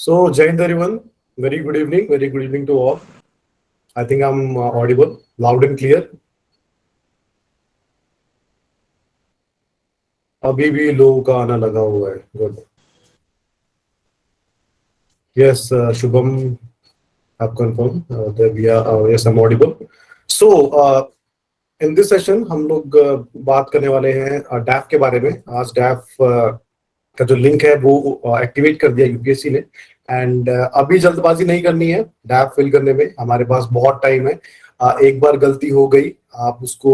So, Jai Hind everyone. Very good evening. Very good evening to all. I think I'm audible, loud and clear. अभी भी लोगों का आना लगा हुआ है. Good. Yes, Shubham, have confirmed that we are. Yes, I'm audible. So, in this session हम लोग बात करने वाले हैं डैफ के बारे में. आज डैफ का जो लिंक है वो एक्टिवेट कर दिया यूपीएससी ने. एंड अभी जल्दबाजी नहीं करनी है डैफ फिल करने में. हमारे पास बहुत टाइम है. एक बार गलती हो गई, आप उसको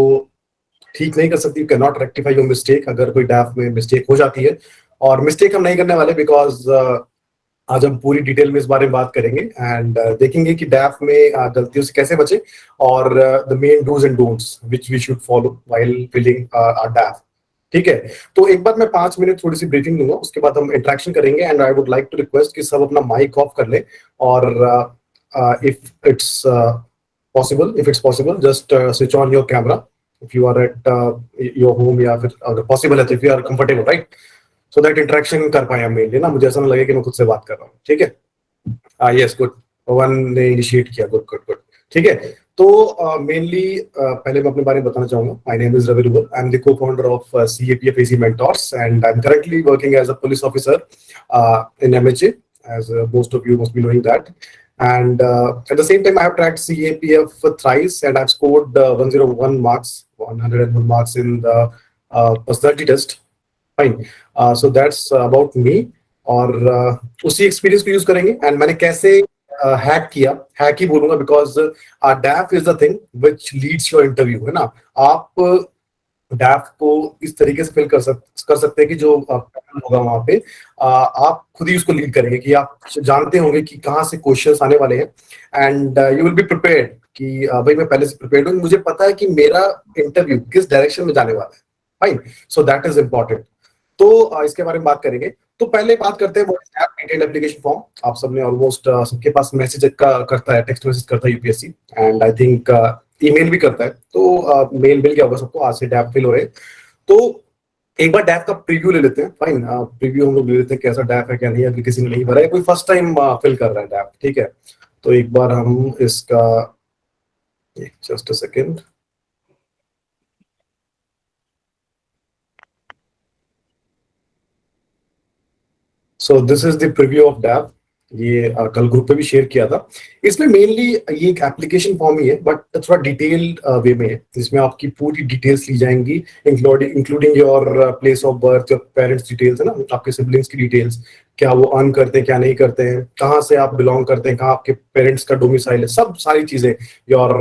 ठीक नहीं कर सकती. You can not rectify your mistake. अगर कोई डैफ में मिस्टेक हो जाती है, और मिस्टेक हम नहीं करने वाले बिकॉज आज हम पूरी डिटेल में इस बारे में बात करेंगे एंड देखेंगे कि डैफ में गलतियों से कैसे बचे और the main dos and don'ts which we should follow while filling DAF. ठीक है, तो एक बार मैं 5 मिनट थोड़ी सी ब्रीफिंग दूंगा, उसके बाद हम इंटरेक्शन करेंगे. And I would like to request कि सब अपना माइक ऑफ कर ले, और if it's possible just switch on your camera if you are at your home, या फिर अगर पॉसिबल है तो if you are comfortable, right, so that interaction कर पाए हम मेनली ना, मुझे ऐसा ना लगे कि मैं खुद से बात कर रहा हूँ. ठीक है, यस गुड, वन ने इनिशिएट किया. Good good good. ठीक है, तो मेनली पहले मैं अपने बारे में बताना चाहूंगा. My name is Ravi Rubal. I am the co-founder of CAPF AC Mentors and I'm currently working as a police officer in MHA, as most of you must be knowing that. And at the same time, I have tracked CAPF thrice and I've scored 101 marks in the personality test. Fine. So that's about me. और उसी experience को use करेंगे. And मैंने कैसे hack किया, hack ही बोलूंगा because डैफ is the thing which leads your interview, है ना. आप डैफ को इस तरीके से फिल कर सकते हैं कि जो पैनल होगा वहां पे आप खुद ही उसको लीड करेंगे, कि आप जानते होंगे कि कहाँ से क्वेश्चंस आने वाले हैं. And you will be prepared कि भाई मैं पहले से प्रिपेयर्ड हूँ, मुझे पता है कि मेरा इंटरव्यू किस डायरेक्शन में जाने वाला है. Fine, so that is important. तो इसके बारे में बात करेंगे. तो पहले बात करते हैं डिटेल्ड एप्लीकेशन फॉर्म. आप सबने ऑलमोस्ट सबके पास मैसेज करता है, टेक्स्ट मैसेज करता है UPSC, and I think email भी करता है. तो मेल मिल गया होगा सबको, आज से डैफ फिल हो रहे हैं. तो एक बार डैफ का प्रीव्यू ले लेते हैं. फाइन, प्रीव्यू हम लोग ले लेते हैं कैसा डैफ है क्या नहीं है. अभी किसी ने नहीं भरा है, कोई फर्स्ट टाइम फिल कर रहा है डैफ. ठीक है, तो एक बार हम इसका just a second. So this is the preview of डैफ. ये कल ग्रुप पे भी शेयर किया था. इसमें मेनली ये एक एप्लीकेशन फॉर्म ही है, बट थोड़ा डिटेल्ड वे में है, जिसमें आपकी पूरी डिटेल्स ली जाएंगी, including your place of birth, your parents details, है ना, आपके सिबलिंग्स की डिटेल्स, क्या वो अर्न करते हैं क्या नहीं करते हैं, कहाँ से आप बिलोंग करते हैं, कहाँ आपके पेरेंट्स का डोमिसाइल है, सब सारी चीजें, your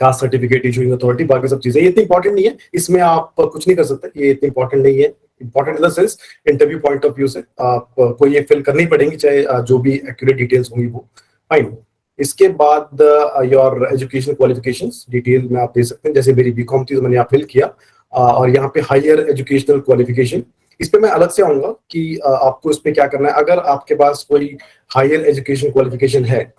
caste certificate issuing authority, बाकी सब चीजें. ये इतनी इंपॉर्टेंट नहीं है, इसमें आप कुछ नहीं कर सकते. ये इतनी इंपॉर्टेंट नहीं है. Important in the sense interview point of view से आपको ये फिल करनी पड़ेगी, चाहे जो भी एक्यूरेट डिटेल्स होंगी वो. फाइन. इसके बाद योर एजुकेशन क्वालिफिकेशंस डिटेल में आप दे सकते हैं. जैसे मेरी बीकॉम थी तो मैंने यहाँ फिल किया, और यहाँ पे हायर एजुकेशनल क्वालिफिकेशन. इस पे मैं अलग से आऊंगा कि आपको इस पे क्या करना है. अगर आपके पास कोई हायर एजुकेशन क्वालिफिकेशन है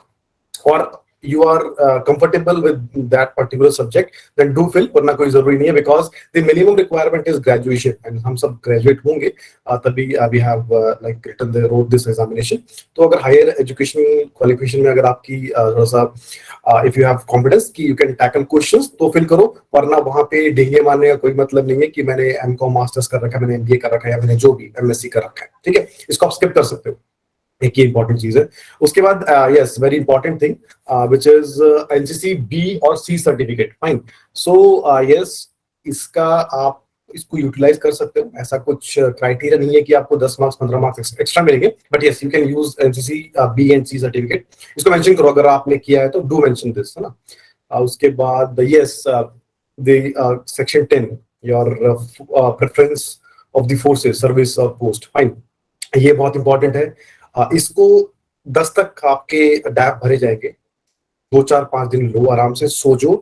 और you are comfortable with that particular subject, then do fill. वरना कोई जरूरी नहीं है, because the minimum requirement is graduation, and हम सब graduate होंगे तभी we have like written the wrote this examination. तो अगर higher education qualification में अगर आपकी थोड़ा सा if you have confidence कि you can tackle questions, तो fill करो. वरना वहाँ पे डेंगे मारने का कोई मतलब नहीं है कि मैंने M.Com मास्टर्स कर रखा है, मैंने MBA कर रखा है, या मैंने जो भी MSc कर रखा है. ठीक है, इसको आप स्किप कर सकते हो. एक ही इंपॉर्टेंट चीज है. उसके बाद yes, very important thing which is NCC B और C certificate. Fine. So yes, इसका आप इसको यूटिलाइज कर सकते हो. ऐसा कुछ क्राइटेरिया नहीं है कि आपको 10 मार्क्स 15 मार्क्स एक्स्ट्रा मिलेंगे, but yes, you can use NCC B and C certificate. इसको मेंशन करो अगर आपने किया है तो. डू मेंशन दिस, है ना. उसके बाद yes, the section 10, your preference of the forces, service और पोस्ट. फाइन, ये बहुत इंपॉर्टेंट है. इसको 10 तक आपके डैप भरे जाएंगे. 2-4-5 दिन लो, आराम से सोचो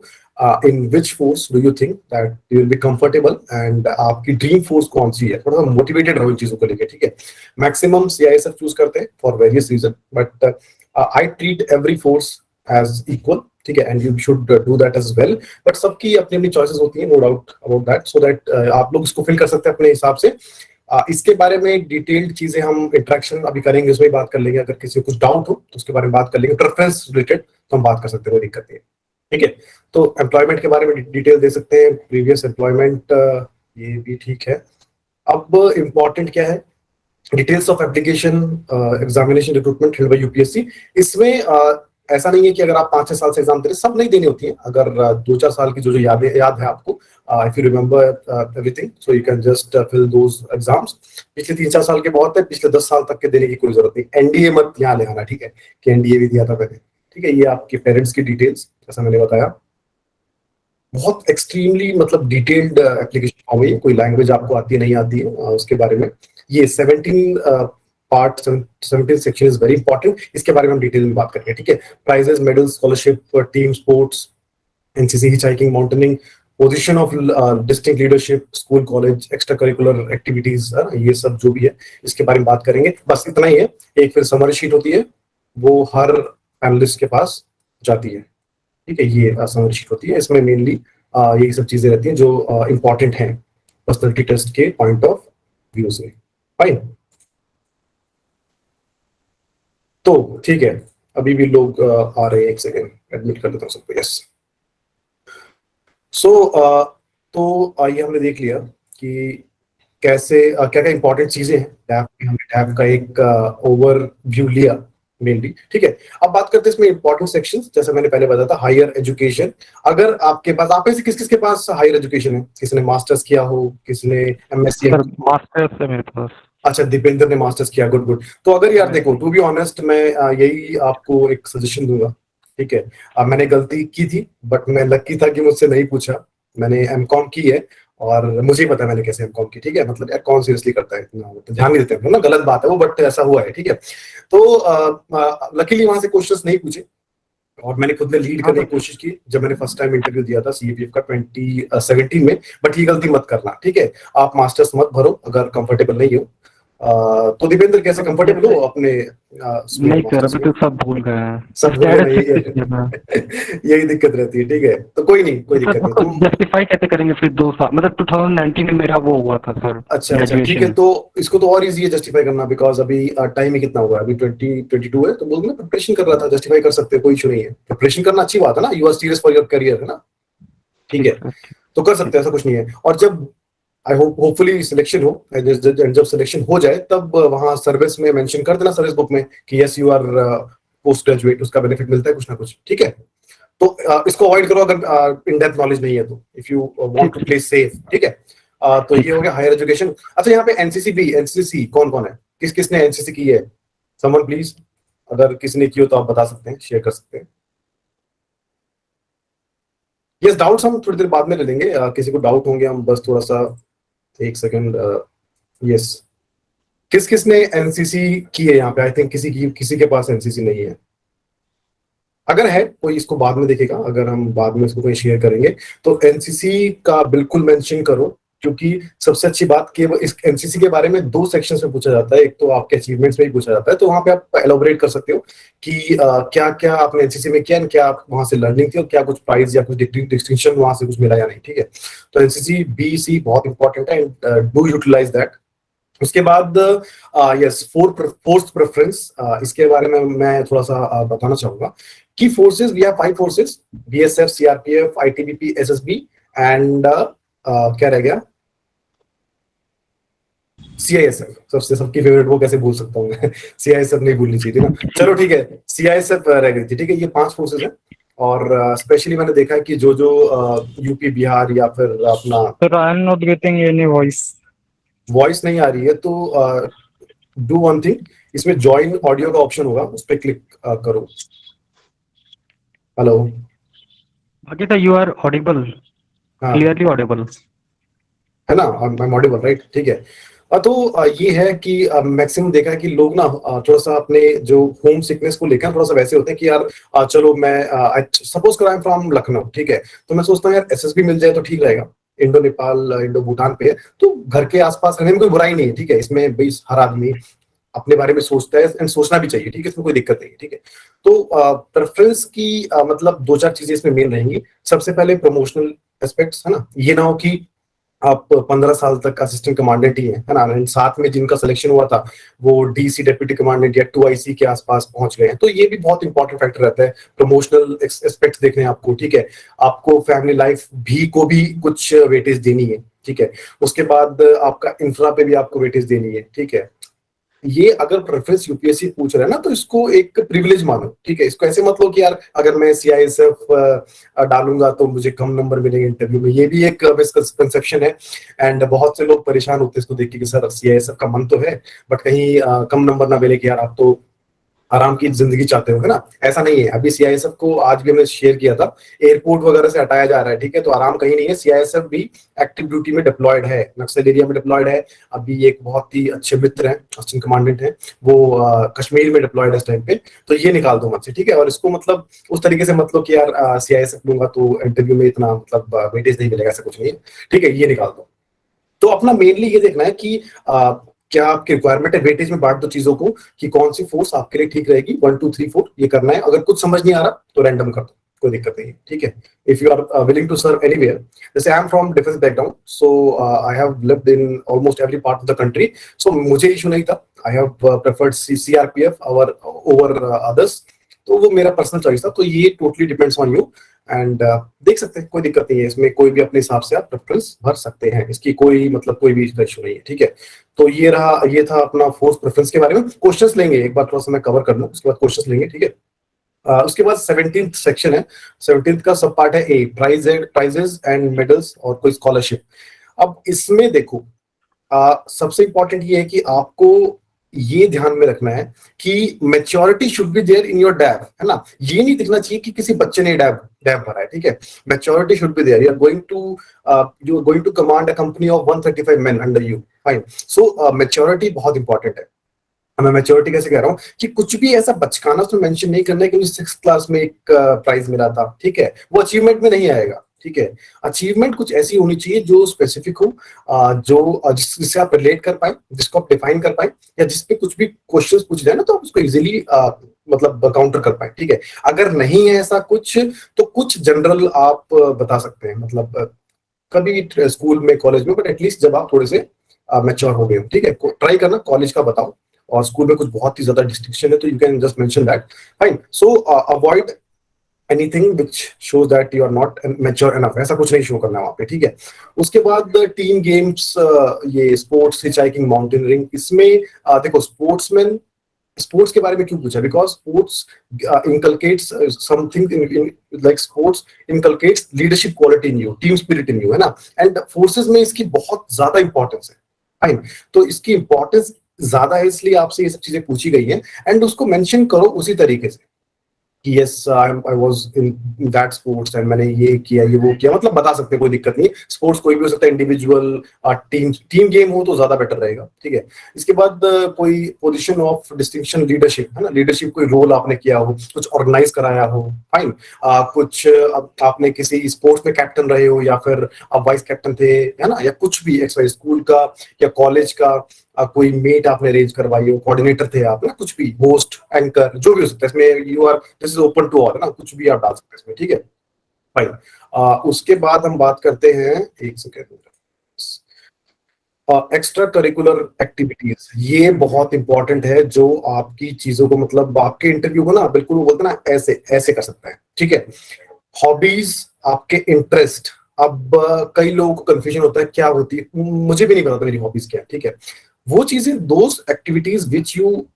in which force do you think that you will be comfortable, and आपकी ड्रीम फोर्स कौन सी है. थोड़ा सा मोटिवेटेड रहो इन चीजों को लेकर. ठीक है, मैक्सिमम CISF चूज करते हैं for various reason, but I treat every force as equal. ठीक है, and you should do that as well. But सबकी अपनी अपनी चॉइसेस होती है, no doubt about that. So that आप लोग इसको फिल कर सकते हैं अपने हिसाब से. इसके बारे में डिटेल्ड चीजें हम इंटरेक्शन अभी करेंगे, उसमें बात कर लेंगे। अगर किसी को कुछ डाउट हो तो उसके बारे में बात कर लेंगे। प्रेफरेंस रिलेटेड तो हम बात कर सकते हैं, कोई दिक्कत नहीं है, ठीक है। तो एम्प्लॉयमेंट के बारे में डिटेल दे सकते हैं, प्रीवियस एम्प्लॉयमेंट, ये भी ठीक है। अब इम्पोर्टेंट क्या है, details of application examination recruitment held by UPSC. इसमें ऐसा नहीं है कि अगर आप 5-6 साल से एग्जाम दे रहे, सब नहीं देनी होती है। अगर 2-4 साल की जो याद है आपको, if you remember everything, so you can just fill those exams. पिछले 3-4 साल के बहुत है, पिछले 10 साल तक के देने की कोई जरूरत नहीं। एनडीए मत यहाँ ले आना, ठीक है, कि एनडीए भी दिया था मैंने, ठीक है। ये आपके पेरेंट्स की डिटेल्स, जैसा मैंने बताया, बहुत एक्सट्रीमली मतलब डिटेल्ड एप्लीकेशन हो गई। कोई लैंग्वेज आपको आती है नहीं आती है, उसके बारे में ये 17 सेक्शन इज वेरी इंपॉर्टेंट। इसके बारे में हम डिटेल में बात करेंगे, ठीक है। Prizes, medal, scholarship, team sports, NCC, hitchhiking, mountaineering, position of district leadership, school college, extra curricular activities, ये सब जो भी है इसके बारे में बात करेंगे। बस इतना ही है। एक फिर समरी शीट होती है, वो हर पैनलिस्ट के पास जाती है, ठीक है। ये समरी शीट होती है, इसमें मेनली यही सब चीजें रहती हैं जो इंपॉर्टेंट हैं पर्सनैलिटी टेस्ट के पॉइंट ऑफ व्यू से। फाइन, तो ठीक है। अभी भी लोग आ रहे हैं, एक सेकेंड एडमिट कर लेता हूँ सबको। यस, सो तो ये हमने देख लिया कि कैसे क्या क्या इंपॉर्टेंट चीजें हैं टैब में। हमने टैब का एक ओवरव्यू लिया मेनली, ठीक है। अब बात करते हैं इसमें इंपॉर्टेंट सेक्शंस। जैसे मैंने पहले बताया था, हायर एजुकेशन। अगर आपके पास, आप ऐसे किस किस के पास हायर एजुकेशन है? किसने मास्टर्स किया हो, किसने एमएससी? मास्टर्स है मेरे पास। अच्छा, दीपेंद्र ने मास्टर्स किया, गुड गुड। तो अगर यार देखो, टू बी ऑनेस्ट, मैं यही आपको एक सजेशन दूंगा, ठीक है। मैंने गलती की थी, बट मैं लकी था कि मुझसे नहीं पूछा। मैंने एमकॉम की है और मुझे ही पता है मैंने कैसे एमकॉम की, ठीक है। मतलब यार कौन सीरियसली करता है इतना, तो ध्यान नहीं देते हैं ना, गलत बात है वो, बट ऐसा हुआ है, ठीक है। तो लकीली वहां से क्वेश्चंस नहीं पूछे और मैंने खुद ने लीड करने की कोशिश की जब मैंने फर्स्ट टाइम इंटरव्यू दिया था सीएपीएफ का 2017 में। बट ये गलती मत करना, ठीक है। आप मास्टर्स मत भरो अगर कंफर्टेबल नहीं हो। तो दीपेंद्र, कैसे कंफर्टेबल हो अपने नहीं सर, अभी तो सब भूल गए हैं। सब भूल गए? यही दिक्कत रहती है, ठीक है। तो कोई नहीं, कोई दिक्कत नहीं। तुम जस्टिफाई कैसे करेंगे फिर 2 साल, मतलब 2019 में मेरा वो हुआ था सर। अच्छा अच्छा, ठीक है। तो इसको तो और इजी है जस्टिफाई करना, बिकॉज अभी टाइम ही कितना हुआ है, अभी 2022 है। तो बोल मैं प्रिपरेशन कर रहा था, जस्टिफाई कर सकते हैं, कोई इशू नहीं है। प्रिपरेशन करना अच्छी बात है ना, you are serious for your career, है ना, ठीक है। तो कर सकते हैं, ऐसा कुछ नहीं है। और जब आई होप होपफुली सिलेक्शन हो, जब सिलेक्शन हो जाए तब वहां सर्विस में मेंशन कर देना, सर्विस बुक में, कि yes you R post graduate, उसका बेनिफिट मिलता है कुछ ना कुछ, ठीक है। तो इसको अवॉइड करो अगर इन डेप्थ नॉलेज नहीं है तो, if you want to play safe, ठीक है। तो ये हो गया हायर एजुकेशन। अच्छा, यहाँ पे एनसीसी भी, एनसीसी कौन कौन है, किस किसने एनसीसी की है? समवन प्लीज, अगर किसी ने की हो तो आप बता सकते हैं, शेयर कर सकते हैं। यस, डाउट्स हम थोड़ी देर बाद में ले लेंगे। किसी को डाउट होंगे, हम बस थोड़ा सा एक सेकंड। यस, किस किसने एनसीसी की है यहाँ पे? आई थिंक किसी के पास एनसीसी नहीं है। अगर है कोई, इसको बाद में देखेगा, अगर हम बाद में इसको कोई शेयर करेंगे तो एनसीसी का बिल्कुल मेंशन करो। क्योंकि सबसे अच्छी बात कि इस एनसीसी के बारे में 2 सेक्शंस में पूछा जाता है। एक तो आपके अचीवमेंट्स में ही पूछा जाता है, तो वहां पे आप एलोबरेट कर सकते हो कि क्या क्या आपने एनसीसी में किया, क्या वहां से लर्निंग थी, और क्या कुछ प्राइज या कुछ डिस्टिंक्शन वहां से कुछ मिला या नहीं, ठीक है। तो एनसीसी बी सी बहुत इंपॉर्टेंट है, एंड डू यूटिलाइज दैट। उसके बाद यस, फोर्थ प्रेफरेंस, इसके बारे में मैं थोड़ा सा बताना चाहूंगा कि forces, we have 5 forces: BSF, CRPF, ITBP, SSB, and क्या रह गया, सीआईएसएफ। सबसे सबकी फेवरेट, वो कैसे भूल सकता हूँ मैं सीआईएसएफ नहीं भूलनी चाहिए थी ना। चलो ठीक है, सीआईएसएफ रह गई थी, ठीक है। ये 5 फोर्सेस हैं। और स्पेशली मैंने देखा है कि जो जो यूपी, बिहार या फिर अपना, sir I am not getting any voice नहीं आ रही है, तो डू वन थिंग, इसमें ज्वाइन ऑडियो का ऑप्शन होगा, उस पर क्लिक करो। Hello, Agita, you are audible, हाँ clearly audible. है ना, आई एम ऑडिबल, राइट, ठीक है। तो ये है कि मैक्सिमम देखा है कि लोग ना थोड़ा सा अपने जो होम सिकनेस को लेकर थोड़ा सा वैसे होते हैं कि यार चलो मैं सपोज करो आई एम फ्रॉम लखनऊ, ठीक है। तो मैं सोचता हूँ यार एसएसबी मिल जाए तो ठीक रहेगा, इंडो नेपाल, इंडो भूटान पे है, तो घर के आसपास रहने में कोई बुराई नहीं है, ठीक है। इसमें भाई हर आदमी अपने बारे में सोचता है, एंड सोचना भी चाहिए, ठीक है, इसमें कोई दिक्कत नहीं है, ठीक है। तो प्रेफरेंस की मतलब 2-4 चीजें इसमें मेन रहेंगी। सबसे पहले प्रमोशनल एस्पेक्ट्स, है ना। ये ना हो कि आप 15 साल तक असिस्टेंट कमांडेंट ही है ना, साथ में जिनका सिलेक्शन हुआ था वो डीसी डेप्यूटी कमांडेंट या 2 IC के आसपास पहुंच गए हैं, तो ये भी बहुत इंपॉर्टेंट फैक्टर रहता है। प्रमोशनल एस्पेक्ट्स देखने हैं आपको, ठीक है, आपको फैमिली लाइफ भी को भी कुछ वेटेज देनी है, ठीक है, उसके बाद आपका इंफ्रा पे भी आपको वेटेज देनी है, ठीक है। ये अगर प्रेफरेंस यूपीएससी पूछ रहा है ना, तो इसको एक प्रिविलेज मानो, ठीक है, इसको ऐसे मत लो कि यार अगर मैं CISF डालूंगा तो मुझे कम नंबर मिलेंगे इंटरव्यू में, ये भी एक मिसकंसेप्शन है। एंड बहुत से लोग परेशान होते हैं इसको देख के कि सर CISF का मन तो है बट कहीं कम नंबर ना मिले कि यार आप तो आराम की जिंदगी चाहते हो, है ना। ऐसा नहीं है, अभी CISF को आज भी हमने शेयर किया था, एयरपोर्ट वगैरह से हटाया जा रहा है, ठीक है, तो आराम कहीं नहीं है। CISF भी एक्टिव ड्यूटी में डिप्लॉयड है, नक्सल एरिया में डिप्लॉयड है। अभी एक बहुत ही अच्छे मित्र हैं, असिस्टेंट कमांडेंट है, वो कश्मीर में डिप्लॉयड है इस टाइम पे, तो ये निकाल दो मत से, ठीक है। और इसको मतलब उस तरीके से मतलब कि यार CISF लूंगा तो इंटरव्यू में इतना मतलब वेटेज नहीं मिलेगा, ऐसा कुछ नहीं है, ठीक है, ये निकाल दो। तो अपना मेनली ये देखना है कि क्या आपकी रिक्वायरमेंट है, वेटेज में बांट दो चीजों को कि कौन सी फोर्स आपके लिए ठीक रहेगी, 1 2 3 4 ये करना है। अगर कुछ समझ नहीं आ रहा तो रैंडम कर दो, कोई दिक्कत नहीं है, ठीक है। If you are willing to serve anywhere, जैसे I am from defence background, so I have lived in almost every part of the country, so मुझे इशू नहीं था। I have preferred CRPF over others, तो वो मेरा personal choice था, तो ये totally depends on you. And देख सकते हैं, कोई दिक्कत नहीं है इसमें, कोई भी अपने हिसाब से आप प्रेफरेंस भर सकते हैं, इसकी कोई मतलब कोई भी इशू नहीं है, ठीक है। तो ये था अपना फोर्स प्रेफरेंस के बारे में। क्वेश्चंस लेंगे, एक बार थोड़ा सा मैं कवर कर लूं, उसके बाद क्वेश्चंस लेंगे, ठीक है। उसके बाद 17th सेक्शन है, 17th का सब पार्ट है ए, प्राइजेस एंड मेडल्स और कोई स्कॉलरशिप। अब इसमें देखो, सबसे इंपॉर्टेंट ये है कि आपको ये ध्यान में रखना है कि maturity should be there in your DAF, है ना। ये नहीं दिखना चाहिए कि किसी बच्चे ने डैब डैब भरा है, ठीक है। Maturity should be there, you are going to command a company of 135 men under you, fine. So maturity बहुत इंपॉर्टेंट है। मैं मेच्योरिटी कैसे कह रहा हूँ कि कुछ भी ऐसा बचकाना उसमें मेंशन नहीं करना है कि मुझे 6th क्लास में एक प्राइज मिला था, ठीक है, वो अचीवमेंट में नहीं आएगा, ठीक है। अचीवमेंट कुछ ऐसी होनी चाहिए जो स्पेसिफिक हो, जिससे आप रिलेट कर पाए, जिसको आप डिफाइन कर पाए, या जिसपे कुछ भी क्वेश्चन पूछ जाए ना तो आप उसको इजीली मतलब काउंटर कर पाए, ठीक है। अगर नहीं है ऐसा कुछ, तो कुछ जनरल आप बता सकते हैं, मतलब कभी स्कूल में कॉलेज में, बट एटलीस्ट जब आप थोड़े से मैच्योर हो गए हो, ठीक है। ट्राई करना कॉलेज का बताओ, और स्कूल में कुछ बहुत ही ज्यादा डिस्ट्रिक्शन है तो you can just mention that, fine. So avoid anything which shows that you are not mature enough, ऐसा कुछ नहीं शो करना वहां पे, ठीक है। उसके बाद टीम गेम्स, ये स्पोर्ट्स, हिचहाइकिंग, माउंटेनियरिंग, इसमें देखो स्पोर्ट्समैन, स्पोर्ट्स के बारे में क्यों पूछा, because sports inculcates something in like sports inculcates leadership quality in you, team spirit in you, है ना। एंड फोर्सेस में इसकी बहुत ज्यादा इंपॉर्टेंस है, फाइन। तो इसकी इंपॉर्टेंस ज्यादा है, इसलिए आपसे ये सब चीजें पूछी गई है। एंड उसको मेंशन करो उसी तरीके से कि yes I was in that sports and मैंने ये किया, ये वो किया, मतलब बता सकते हैं, कोई दिक्कत नहीं। स्पोर्ट्स कोई भी हो सकता है, इंडिविजुअल, टीम गेम हो तो ज्यादा बेटर रहेगा, ठीक है। इसके बाद कोई पोजीशन ऑफ डिस्टिंक्शन, लीडरशिप, है ना, लीडरशिप कोई रोल आपने किया हो, कुछ ऑर्गेनाइज कराया हो, फाइन। कुछ आपने किसी स्पोर्ट्स में कैप्टन रहे हो, या फिर आप वाइस कैप्टन थे, है ना, या कुछ भी एक्स वाई, स्कूल का या कॉलेज का कोई मीट आपने अरेंज करवाई हो, कोऑर्डिनेटर थे आप ना, कुछ भी, होस्ट, एंकर, जो भी हो सकता है इसमें, you are, this is open to all, है ना, कुछ भी आप डाल सकते हैं इसमें, ठीक है, फाइन। उसके बाद हम बात करते हैं, एक सेकेंड, एक्स्ट्रा करिकुलर एक्टिविटीज, ये बहुत इंपॉर्टेंट है, जो आपकी चीजों को मतलब आपके इंटरव्यू को ना बिल्कुल वो बोलते हैं ना, ऐसे ऐसे कर सकता है, ठीक है। हॉबीज, आपके इंटरेस्ट, अब कई लोगों को कंफ्यूजन होता है क्या होती है, मुझे भी नहीं पता मेरी हॉबीज क्या है, ठीक है। वो चीजें, those activities which you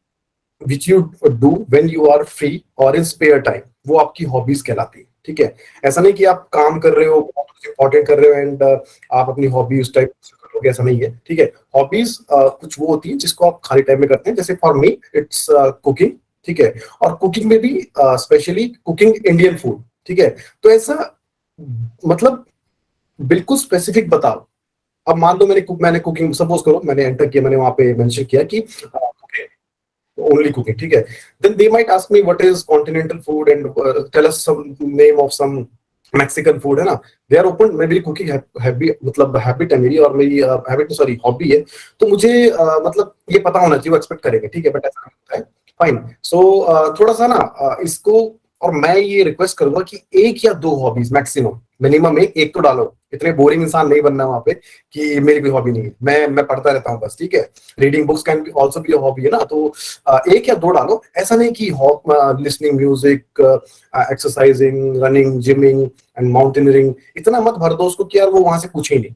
do when you are free और इन स्पेयर टाइम, वो आपकी हॉबीज कहलाती है, ठीक है। ऐसा नहीं कि आप काम कर रहे हो, बहुत कुछ इंपॉर्टेंट कर रहे हो एंड आप अपनी हॉबी उस टाइप करोगे, ऐसा नहीं है, ठीक है। हॉबीज कुछ वो होती है जिसको आप खाली टाइम में करते हैं, जैसे फॉर मी इट्स कुकिंग, ठीक है। और कुकिंग में भी स्पेशली कुकिंग इंडियन फूड, ठीक है। तो ऐसा मतलब बिल्कुल स्पेसिफिक बताओ। अब मान लो मैंने कुकिंग, सपोज करो मैंने एंटर किया, मैंने वहां पे मेंशन किया कि ओनली कुकिंग, ठीक है। Then they might ask me what is continental food and tell us some name of some Mexican food, है ना। दे आर ओपन, मेरी कुकिंग मतलब हैबिट है मेरी, और मेरी हैबिट सॉरी हॉबी है, तो मुझे मतलब ये पता होना चाहिए, वो एक्सपेक्ट करेंगे, ठीक है। बट ऐसा नहीं होता है, फाइन। सो थोड़ा सा ना इसको, और मैं ये रिक्वेस्ट करूंगा कि एक या दो हॉबीज मैक्सिमम, मिनिमम एक तो डालो इतने बोरिंग इंसान नहीं बनना वहां पे कि मेरी कोई हॉबी नहीं है, मैं पढ़ता रहता हूँ बस, ठीक है। Reading books can also be hobby, है ना। तो एक या दो डालो, ऐसा नहीं कि listening music, exercising, running, gymming and mountaineering, इतना मत भर दो उसको कि यार वो वहां से पूछे ही नहीं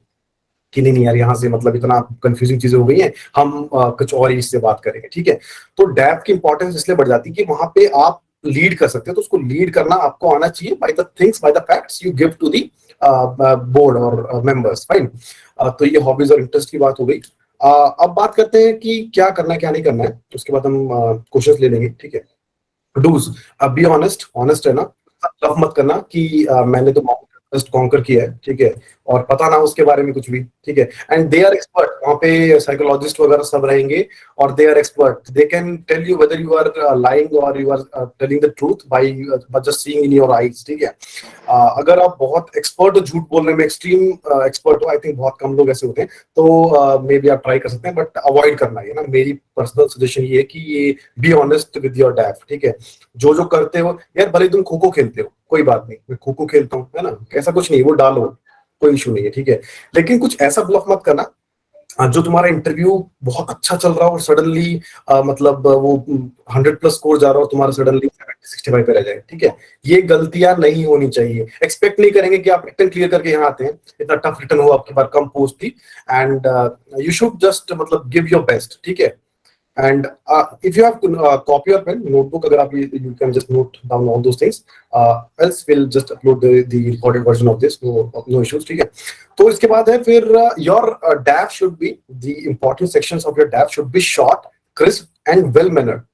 कि नहीं यार यहाँ से मतलब इतना कंफ्यूजिंग चीजें हो गई हैं, हम कुछ और ही इससे बात करेंगे, ठीक है। तो डैप की इंपॉर्टेंस इसलिए बढ़ जाती है कि वहां पे आप लीड कर सकते हो, तो उसको लीड करना आपको आना चाहिए by the things, by the facts you give to the board और मेंबर्स, फाइन। तो ये हॉबीज और इंटरेस्ट की बात हो गई। अब बात करते हैं कि क्या करना है क्या नहीं करना है, उसके बाद हम क्वेश्चंस ले लेंगे, ठीक है। डूज, बी ऑनेस्ट, ऑनेस्ट है ना, लफ मत करना कि मैंने तो जस्ट कॉन्कर किया है, ठीक है, और पता ना उसके बारे में कुछ भी, ठीक है। एंड दे आर एक्सपर्ट, वहाँ पे साइकोलॉजिस्ट वगैरह सब रहेंगे और they are expert, they can tell you whether you are lying और you are telling the truth by just seeing in your eyes, ठीक है। अगर आप बहुत एक्सपर्ट हो, झूठ बोलने में एक्सट्रीम एक्सपर्ट हो, आई थिंक बहुत कम लोग ऐसे होते हैं, तो मे बी आप ट्राई कर सकते हैं, बट अवॉइड करना है ना। मेरी पर्सनल सजेशन ये है कि ये बी ऑनेस्ट विद योर डैफ, ठीक है। जो करते हो यार, भले तुम खो खो खेलते हो, कोई बात नहीं, मैं खो खो खेलता हूँ, है ना, ऐसा कुछ नहीं, वो डालो, कोई इशू नहीं है, ठीक है। लेकिन कुछ ऐसा ब्लफ मत करना जो तुम्हारा इंटरव्यू बहुत अच्छा चल रहा हो और सडनली मतलब वो 100+ स्कोर जा रहा हो, तुम्हारा सडनली 65 पे रह जाए, ठीक है। ये गलतियां नहीं होनी चाहिए। एक्सपेक्ट नहीं करेंगे कि आप रिटर्न क्लियर करके यहाँ आते हैं, इतना टफ रिटर्न हो आपके पास, कम पोस्ट थी, एंड यू शुड जस्ट मतलब गिव योर बेस्ट, ठीक है। And if you have copy or pen, notebook, अगर आप you can just note down all those things. Else we'll just upload the recorded version of this. No issues, ठीक है। तो इसके बाद है फिर your DAF should be, the important sections of your DAF should be short, crisp and well mannered,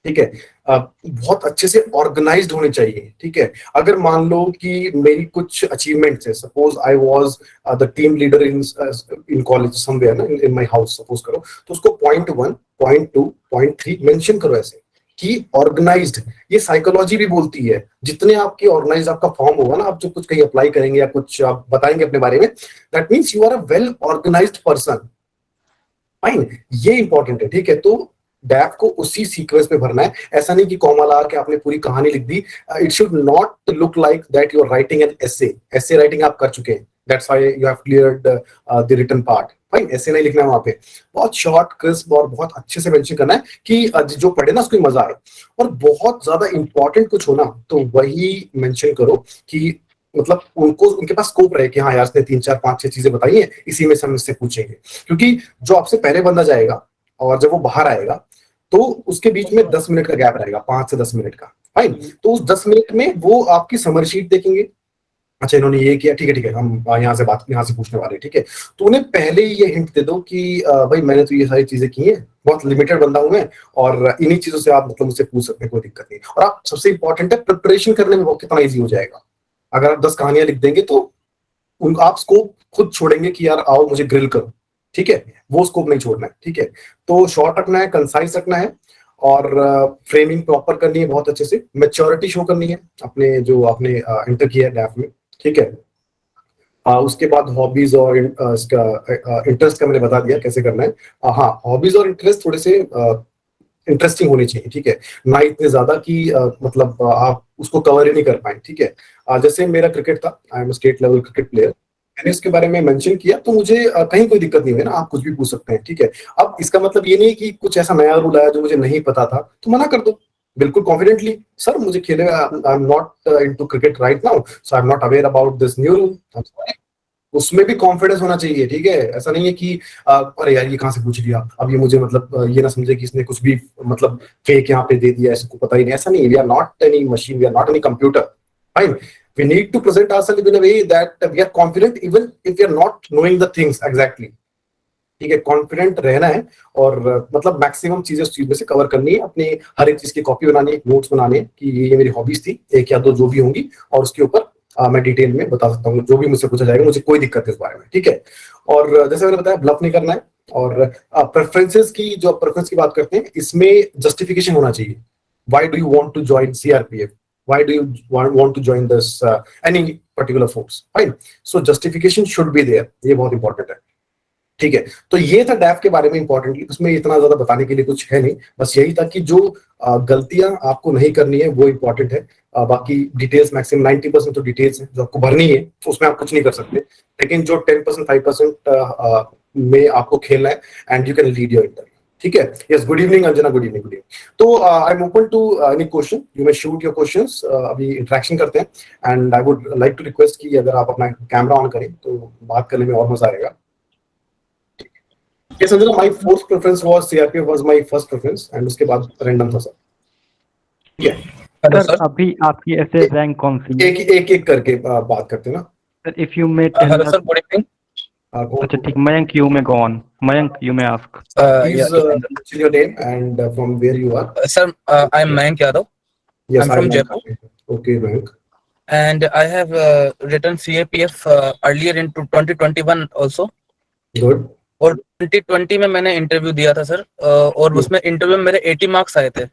ठीक है। बहुत अच्छे से ऑर्गेनाइज्ड होने चाहिए, ठीक है। अगर मान लो कि मेरी कुछ अचीवमेंट्स है, suppose I was the team leader in college somewhere ना, इन माय हाउस सपोज करो, तो उसको पॉइंट 1, पॉइंट 2, पॉइंट 3 मेंशन करो ऐसे कि ऑर्गेनाइज्ड। ये साइकोलॉजी भी बोलती है, जितने आपकी ऑर्गेनाइज्ड आपका फॉर्म होगा ना, आप जो कुछ कहीं अप्लाई करेंगे या कुछ आप बताएंगे अपने बारे में, that means you are a well organised person, fine. ये इंपॉर्टेंट है, ठीक है। तो डैप को उसी सीक्वेंस में भरना है, ऐसा नहीं कि कॉमा लगा के आपने पूरी कहानी लिख दी। It should not look like that you are writing an essay writing आप कर चुके हैं, that's why you have cleared the written part, fine. ऐसे नहीं लिखना है वहां पे, बहुत शॉर्ट क्रिस्प और बहुत अच्छे से मेंशन करना है कि जो पढ़े ना उसको मजा आए। और बहुत ज्यादा इंपॉर्टेंट कुछ हो ना तो वही मेंशन करो कि मतलब उनको उनके पास स्कोप रहे कि हाँ यार इसने 3, 4, 5, 6 चीजें बताई हैं, इसी में से हम इससे पूछेंगे। क्योंकि जो आपसे पहले बंदा जाएगा और जब वो बाहर आएगा तो उसके बीच में 10 मिनट का गैप रहेगा, 5 से 10 मिनट का, फाइन। तो उस 10 मिनट में वो आपकी समरी शीट देखेंगे, अच्छा इन्होंने ये किया, ठीक है हम यहाँ से पूछने वाले हैं, ठीक है। तो उन्हें पहले ही ये हिंट दे दो कि भाई मैंने तो ये सारी चीजें की हैं, बहुत लिमिटेड बंदा हूं मैं, और इन्हीं चीजों से आप मतलब मुझसे पूछ सकते हैं, कोई दिक्कत नहीं। और आप सबसे इंपॉर्टेंट है प्रिपरेशन करने में वो कितना ईजी हो जाएगा। अगर आप 10 कहानियां लिख देंगे तो आप स्कोप खुद छोड़ेंगे कि यार आओ मुझे ग्रिल करो, ठीक है। वो स्कोप नहीं छोड़ना है, ठीक है। तो शॉर्ट रखना है, कंसाइज रखना है, और फ्रेमिंग प्रॉपर करनी है, बहुत अच्छे से मैच्योरिटी शो करनी है अपने जो आपने एंटर किया है डैफ में, ठीक है। उसके बाद हॉबीज और इसका इंटरेस्ट का मैंने बता दिया कैसे करना है। हाँ, हॉबीज और इंटरेस्ट थोड़े से इंटरेस्टिंग होनी चाहिए, ठीक है, ना इतने ज्यादा कि मतलब आप उसको कवर ही नहीं कर पाए, ठीक है। जैसे मेरा क्रिकेट था, I am state level cricket player, मैंने इसके बारे में मेंशन किया तो मुझे कहीं कोई दिक्कत नहीं हुई ना, आप कुछ भी पूछ सकते हैं, ठीक है। अब इसका मतलब ये नहीं कि कुछ ऐसा नया रूल आया जो मुझे नहीं पता था तो मना कर दो, बिल्कुल कॉन्फिडेंटली, सर मुझे खेले, आई am not into cricket right now, so I am not aware about this new rule. उसमें भी कॉन्फिडेंस होना चाहिए, ठीक है। ऐसा नहीं है कि अरे यार ये कहाँ से पूछ लिया, अब ये मुझे मतलब ये ना समझे कि इसने कुछ भी मतलब फेक यहाँ पे दे दिया, इसको पता ही नहीं, ऐसा नहीं। We are not any machine, we are not any computer, fine. We need to present ourselves in a way that we are confident even if we are not knowing the things exactly, ठीक है। Confident रहना है और मतलब maximum चीजें उस चीज में से कवर करनी है, अपनी हर एक चीज की कॉपी बनानी है, नोट्स बनाने हैं कि ये मेरी हॉबीज थी, 1 या 2 जो भी होंगी, और उसके ऊपर मैं डिटेल में बता सकता हूँ, जो भी मुझसे पूछा जाएगा, मुझे कोई दिक्कत है इस बारे में, ठीक है। और जैसे मैंने बताया ब्लफ नहीं करना है, और प्रेफरेंसेस की, जो प्रेफरेंस की बात करते हैं, इसमें जस्टिफिकेशन होना चाहिए। Why do you want to join CRPF, why do you want to join this any particular force, fine. So justification should be there, ये बहुत इंपॉर्टेंट है। ठीक है, तो ये था डैफ के बारे में इंपॉर्टेंटली। उसमें इतना ज्यादा बताने के लिए कुछ है नहीं, बस यही था कि जो गलतियां आपको नहीं करनी है वो इंपॉर्टेंट है। बाकी डिटेल्स मैक्सिमम 90% तो डिटेल्स है जो आपको भरनी है, उसमें आप कुछ नहीं कर सकते। लेकिन जो 10% 5% में आपको खेलना है, and you can lead your interview. ठीक है। Yes, good evening Anjana, good evening, good evening. तो I am open to any question, you may shoot your questions. अभी इंटरेक्शन करते हैं, and I would like to request कि अगर आप अपना कैमरा ऑन करें तो बात करने में और मजा आएगा। Yes, Sanjana, my fourth preference was CRPF was my first preference, and उसके बाद random था सर। ठीक है हेलो सर, सर। अभी आपकी ऐसे रैंक कौन सी है? एक करके बात करते हैं ना। Sir if you may tell hello us. Sir, good evening. अच्छा ठीक, Mayank you may go on. Mayank you may ask. Please mention your name and from where you are. Sir, I am Mayank Yadav. Yes, I'm I from am. Jaipur. Okay, Mayank. And I have written CAPF earlier in 2021 also. Good. और 2020 में मैंने interview दिया था sir, और उसमें interview में मेरे 80 marks आए थे।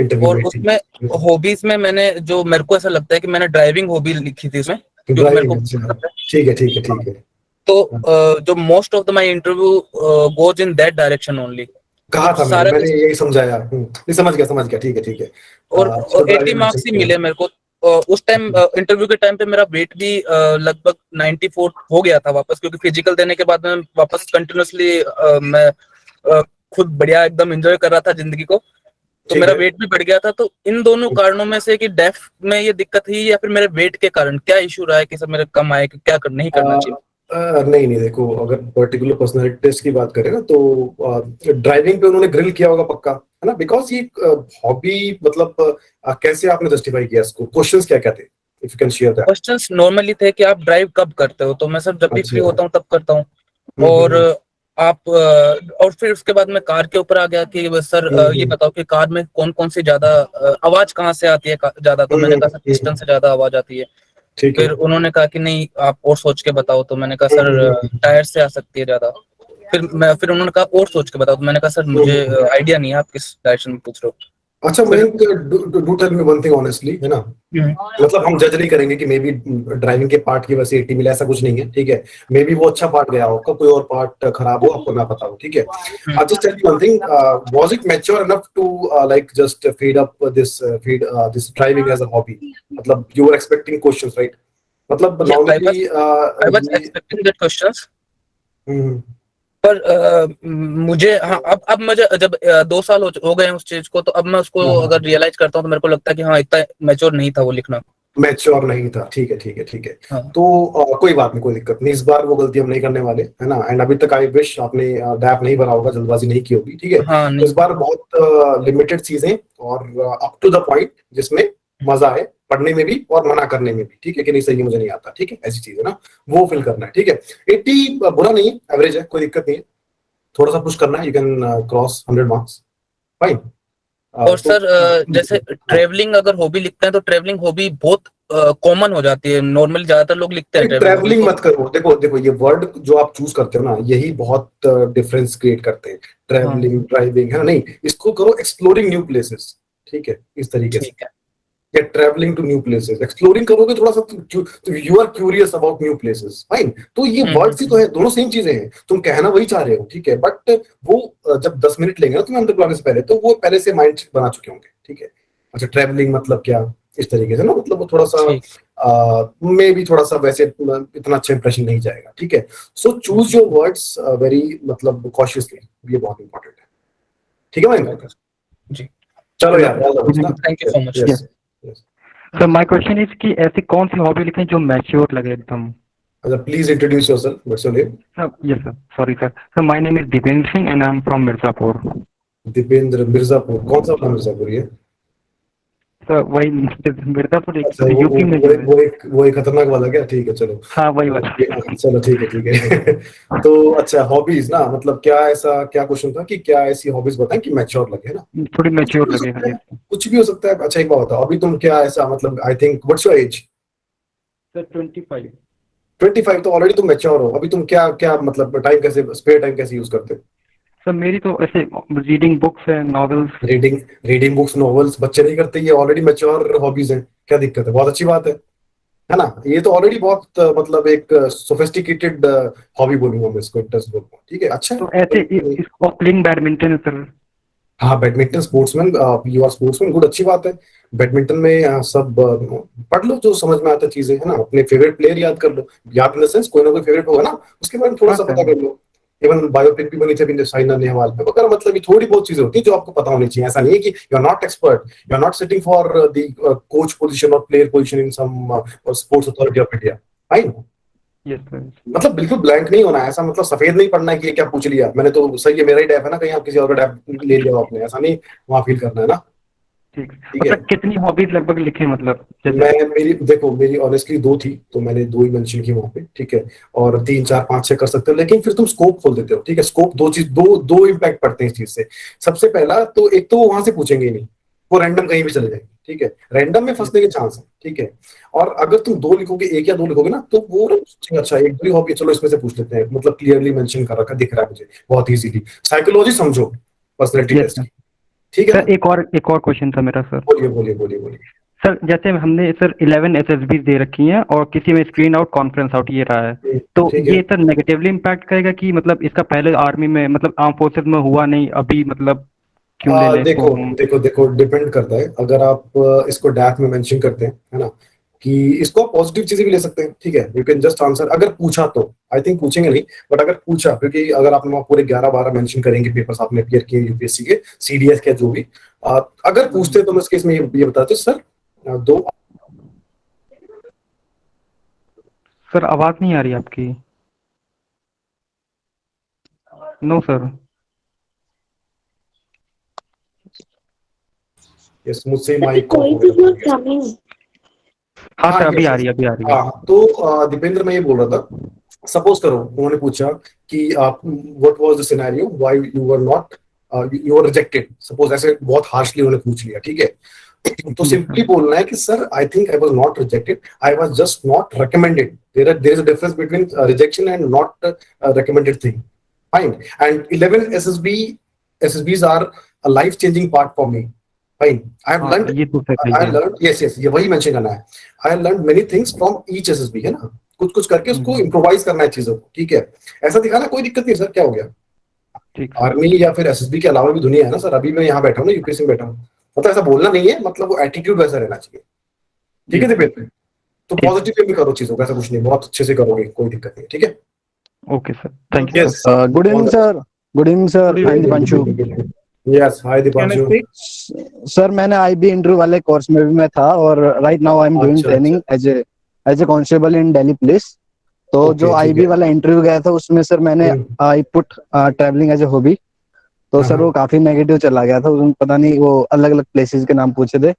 Interview और में उसमें हॉबीज में मैंने, जो मेरे को ऐसा लगता है कि मैंने ड्राइविंग हॉबी लिखी थी उसमें, क्योंकि मेरे को ड्राइविंग। अच्छा, ठीक है, ठीक है, ठीक है। तो जो most of the my interview goes in that direction only. कहा था सारा मैंने यही समझाया। नहीं, समझ गया, ठीक है, ठीक है। और so 80 driving मार्क्स ही mention मिले मेरे को। उस टाइम इंटरव्यू के टाइम पे मेरा वेट भी लगभग 94 हो गया था वापस, क्योंकि फिजिकल देने के बाद में वापस कंटिन्यूअसली मैं खुद बढ़िया एकदम एंजॉय कर रहा था जिंदगी को, तो ठीक मेरा है। वेट भी बढ़ गया था। तो इन दोनों कारणों में से कि डेफ में ये दिक्कत हुई या फिर मेरे वेट के कारण क्या इशू रहा है कि सब मेरे कम आए, कि क्या नहीं करना चाहिए? नहीं, देखो, अगर पर्टिकुलर पर्सनालिटी टेस्ट की बात करें ना, तो ड्राइविंग पे उन्होंने ग्रिल किया होगा पक्का, है ना, बिकॉज ये हॉबी, मतलब कैसे आपने जस्टिफाई किया इसको? क्वेश्चंस क्या क्या थे, if you can share that. Questions normally थे कि आप ड्राइव कब करते हो, तो मैं सर जब भी फ्री अच्छा। होता हूँ तब करता हूँ। और आप और फिर उसके बाद में कार के ऊपर आ गया कि सर ये बताओ कि कार में कौन कौन सी ज्यादा आवाज कहाँ से आती है ज्यादा, तो मैंने कहा सर पिस्टन से ज्यादा आवाज आती है। ठीक है। फिर उन्होंने कहा कि नहीं आप और सोच के बताओ, तो मैंने कहा सर टायर से आ सकती है ज्यादा। फिर उन्होंने कहा और सोच के बताओ, तो मैंने कहा सर मुझे आइडिया नहीं है, आप किस डायरेक्शन में पूछ रहे हो। अच्छा Mayank, do tell me one thing honestly, है ना, मतलब हम जज नहीं करेंगे कि मे बी ड्राइविंग के पार्ट की वजह से 80 मिला, ऐसा कुछ नहीं है। ठीक है, मे बी वो अच्छा पार्ट गया हो, कोई और पार्ट खराब हो, आपको ना पता हो। ठीक है, I just tell you one thing, was it mature enough to like just feed up this driving as a hobby? मतलब you were expecting questions, right? मतलब normally I was expecting that questions, पर मुझे, हाँ, अब मुझे जब 2 साल हो गए उस चीज को, तो अब मैं उसको अगर रियलाइज करता हूँ तो मेरे को लगता है कि हाँ इतना मैच्योर नहीं था वो लिखना। मैच्योर नहीं था। ठीक है, ठीक है, ठीक है। हाँ। तो कोई बात नहीं, कोई दिक्कत नहीं, इस बार वो गलती हम नहीं करने वाले, है ना। एंड अभी तक आई विश आपने डैप नहीं भरा होगा, जल्दबाजी नहीं की होगी। ठीक है, हाँ, तो इस बार बहुत लिमिटेड चीजें और अप टू द पॉइंट, जिसमें मजा आए पढ़ने में भी और मना करने में भी। ठीक है कि नहीं, सही मुझे नहीं आता, ठीक है, ऐसी चीज है ना, वो फिल करना है। ठीक है, 80 बुरा नहीं है, एवरेज है, कोई दिक्कत नहीं है। थोड़ा सा पुश करना है, you can cross 100 marks, fine. और सर जैसे ट्रेवलिंग अगर हॉबी लिखते हैं तो ट्रेवलिंग हॉबी बहुत कॉमन हो जाती है, नॉर्मली ज्यादातर लोग लिखते हैं ट्रैवलिंग मत करो। देखो ये वर्ड जो आप चूज करते हो ना, यही बहुत डिफरेंस क्रिएट करते हैं। ट्रैवलिंग, ड्राइविंग, है ना, नहीं, इसको करो एक्सप्लोरिंग न्यू प्लेसेस। ठीक है, इस तरीके से, ठीक है। या travelling to new places, exploring करोगे थोड़ा सा, तो you are curious about new places, fine. तो ये वर्ड्स ही तो है, दोनों सेम चीजें हैं, तुम कहना वही चाह रहे हो। ठीक है, बट वो जब 10 मिनट लेंगे ना तुम्हें अंदर बुलाने से पहले, तो वो पहले से माइंड बना चुके होंगे। ठीक है, अच्छा ट्रैवलिंग मतलब क्या, इस तरीके से ना, मतलब वो थोड़ा सा मे भी थोड़ा सा वैसे इतना अच्छा इंप्रेशन नहीं जाएगा। ठीक है, so choose your words very, मतलब कॉशियसली, ये बहुत इंपॉर्टेंट है। ठीक है भाई जी, चलो यार, thank you so much. Sir my question is कि ऐसी कौन सी हॉबी लिखें जो मैच्योर लगे एकदम? अच्छा, please introduce yourself, what's your name? Yes sir, sorry sir. Sir my name is Deependra Singh and I am from Mirzapur. Deependra, Mirzapur, कौन सा वाला मिर्जापुर ये? सर वही मिर्जापुर, अच्छा, यूपी में जो है। वो एक खतरनाक वाला क्या? ठीक है, चलो। हाँ वही वाला। चलो ठीक है, ठीक है। तो अच्छा, हॉबीज ना, मतलब क्या, ऐसा क्या क्वेश्चन था कि क्या ऐसी हॉबीज बताएं कि मैच्योर लगे, है ना? थोड़ी मैच्योर लगे। कुछ भी हो सकता है। अच्छा एक बात बताओ, अभी तुम क्या ऐसा, मतलब I think what's your age? Sir 25। 25, तो ऑलरेडी तुम मैच्योर हो। अभी तुम क्या क्या, मतलब टाइम कैसे, स्पेयर टाइम कैसे यूज करते हो? सर मेरी तो ऐसे रीडिंग बुक्स है, नॉवेल्स। रीडिंग बुक्स, नॉवेल्स बच्चे नहीं करते, ये ऑलरेडी मैच्योर हॉबीज हैं, क्या दिक्कत है? बहुत अच्छी बात है। है ना। ये तो ऑलरेडी बहुत मतलब एक सोफिस्टिकेटेड हॉबी बोलूंगा मैं इसको, इंटरेस्ट बोलूंगा, ठीक है, अच्छा तो ऐसे है। इसको प्लेइंग बैडमिंटन सर। हाँ badminton sportsman, you are sportsman, good, अच्छी बात है। बैडमिंटन में सब पढ़ लो जो समझ में आता चीजें, है ना, अपने फेवरेट प्लेयर याद कर लो, याद इन द सेंस कोई ना कोई फेवरेट होगा ना, उसके बारे में थोड़ा हाँ सा पता सर। कर लो। इवन बायोपिक भी बनी थी अभी साइना नेहवाल पे वगैरह, मतलब ये थोड़ी बहुत चीजें होती है जो आपको पता होनी चाहिए। ऐसा नहीं है कि you are not expert, you are not sitting for the coach position और player position in some Sports Authority of India, fine. Yes sir. मतलब बिल्कुल ब्लैंक नहीं होना है, ऐसा मतलब सफेद नहीं पढ़ना है कि ये क्या पूछ लिया मैंने, तो सही है मेरा ही डैप है ना, कहीं आप किसी और का डैप ले लिया हो आपने, ऐसा नहीं वहां फील करना है ना। ठीक। ठीक है। मतलब कितनी हॉबीज लगभग लिखे मतलब जैसे। मैं मेरी देखो, मेरी ऑनेस्टली दो थी, तो मैंने दो ही मेंशन की वहां पे, ठीक है। और 3 4 5 6 कर सकते हो, लेकिन फिर तुम स्कोप खोल देते हो, ठीक है। स्कोप दो चीज, दो दो इम्पैक्ट पड़ते हैं इस चीज से। सबसे पहला तो एक तो वो वहां से पूछेंगे ही नहीं, वो रैंडम कहीं भी चले जाएंगे, ठीक है, रैंडम में फंसने के चांस है, ठीक है। और अगर तुम दो लिखोगे, एक या दो लिखोगे ना, तो वो ना सोचेंगे, अच्छा एक दो हॉबी, चलो इसमें से पूछ लेते हैं, मतलब क्लियरली मेंशन कर रखा दिख रहा है मुझे बहुत इजीली। साइकोलॉजी समझो, पर्सनैलिटी यस टेस्ट सर। की, ठीक है ना। सर एक और क्वेश्चन था मेरा सर। बोलिए बोलिए बोलिए बोलिए। सर जैसे हमने सर 11 एसएसबी दे रखी हैं और किसी में स्क्रीन आउट कॉन्फ्रेंस आउट ये रहा है, तो ठीक है। ये सर नेगेटिवली इम्पैक्ट करेगा कि मतलब इसका पहले आर्मी में मतलब आर्म फोर्सेस में हुआ नहीं, अभी मतलब क्यों ले लें इसको देखो हम। देखो देखो, डिपेंड करता है। अगर आप इसको डैप में मेंशन करते हैं, है ना, कि इसको पॉजिटिव चीजें भी ले सकते हैं, ठीक है, यू कैन जस्ट आंसर, अगर पूछा तो। आई थिंक पूछेंगे नहीं, बट अगर पूछा, क्योंकि अगर आपने वहाँ पूरे 11 12 मेंशन करेंगे पेपर्स आपने अपियर किए यूपीएससी के, सीडीएस के जो भी, अगर पूछते तो मैं इस केस में ये बताते सर, दो। सर आवाज नहीं आ रही आपकी। No sir. यस, मुझसे But the माइक ऑफ हो voice गया is not था। coming. हाँ हाँ सर अभी यस आ यस। रही है, अभी आ रही है। हाँ तो दीपेंद्र, मैं ये बोल रहा था, सपोज करो उन्होंने पूछा कि आप what was the scenario why you were not, you were rejected, suppose ऐसे बहुत हार्शली उन्होंने पूछ लिया, ठीक है। तो यस सिंपली सर। बोलना है कि sir I think I was not rejected, I was just not recommended, there is a difference between rejection and not recommended thing, fine. And 11 SSBs are a life changing part for me, fine. I have हाँ learned, ये तो sir सही I है। learned, yes yes, ये वही mention करना है। I have learned many things from each SSB, है ना, कुछ कुछ करके उसको हम्म, इम्प्रोवाइज करना है चीजों को, ठीक है। ऐसा दिखाना कोई दिक्कत नहीं सर, क्या हो गया। ठीक सर। आर्मी या फिर एसएसबी के अलावा भी दुनिया है ना सर, अभी मैं यहाँ बैठा हूँ ना, यूपीएससी में बैठा हूँ, मतलब ऐसा बोलना नहीं है, मतलब वो एटीट्यूड वैसा रहना चाहिए, ठीक है यस सर। दीपेंद्र। तो ठीक पॉजिटिव वे में करो चीजों को, ऐसा कुछ नहीं, बहुत अच्छे से करोगे, कोई दिक्कत नहीं, ठीक है। Okay sir, thank you yes, sir. Good evening, sir. Good evening, sir. Good I'm evening. Dipanshu. Yes, hi Can I Dipanshu. speak? Sir मैंने IB इंटरव्यू वाले कोर्स में भी मैं था और right now I am doing अच्छा अच्छा, training as a constable in Delhi police. तो जो ओके ठीक IB है। वाला इंटरव्यू गया था उसमें सर मैंने I put travelling as a hobby, तो सर वो काफी नेगेटिव चला गया था, उसमें पता नहीं वो अलग अलग प्लेसेस के नाम पूछे थे,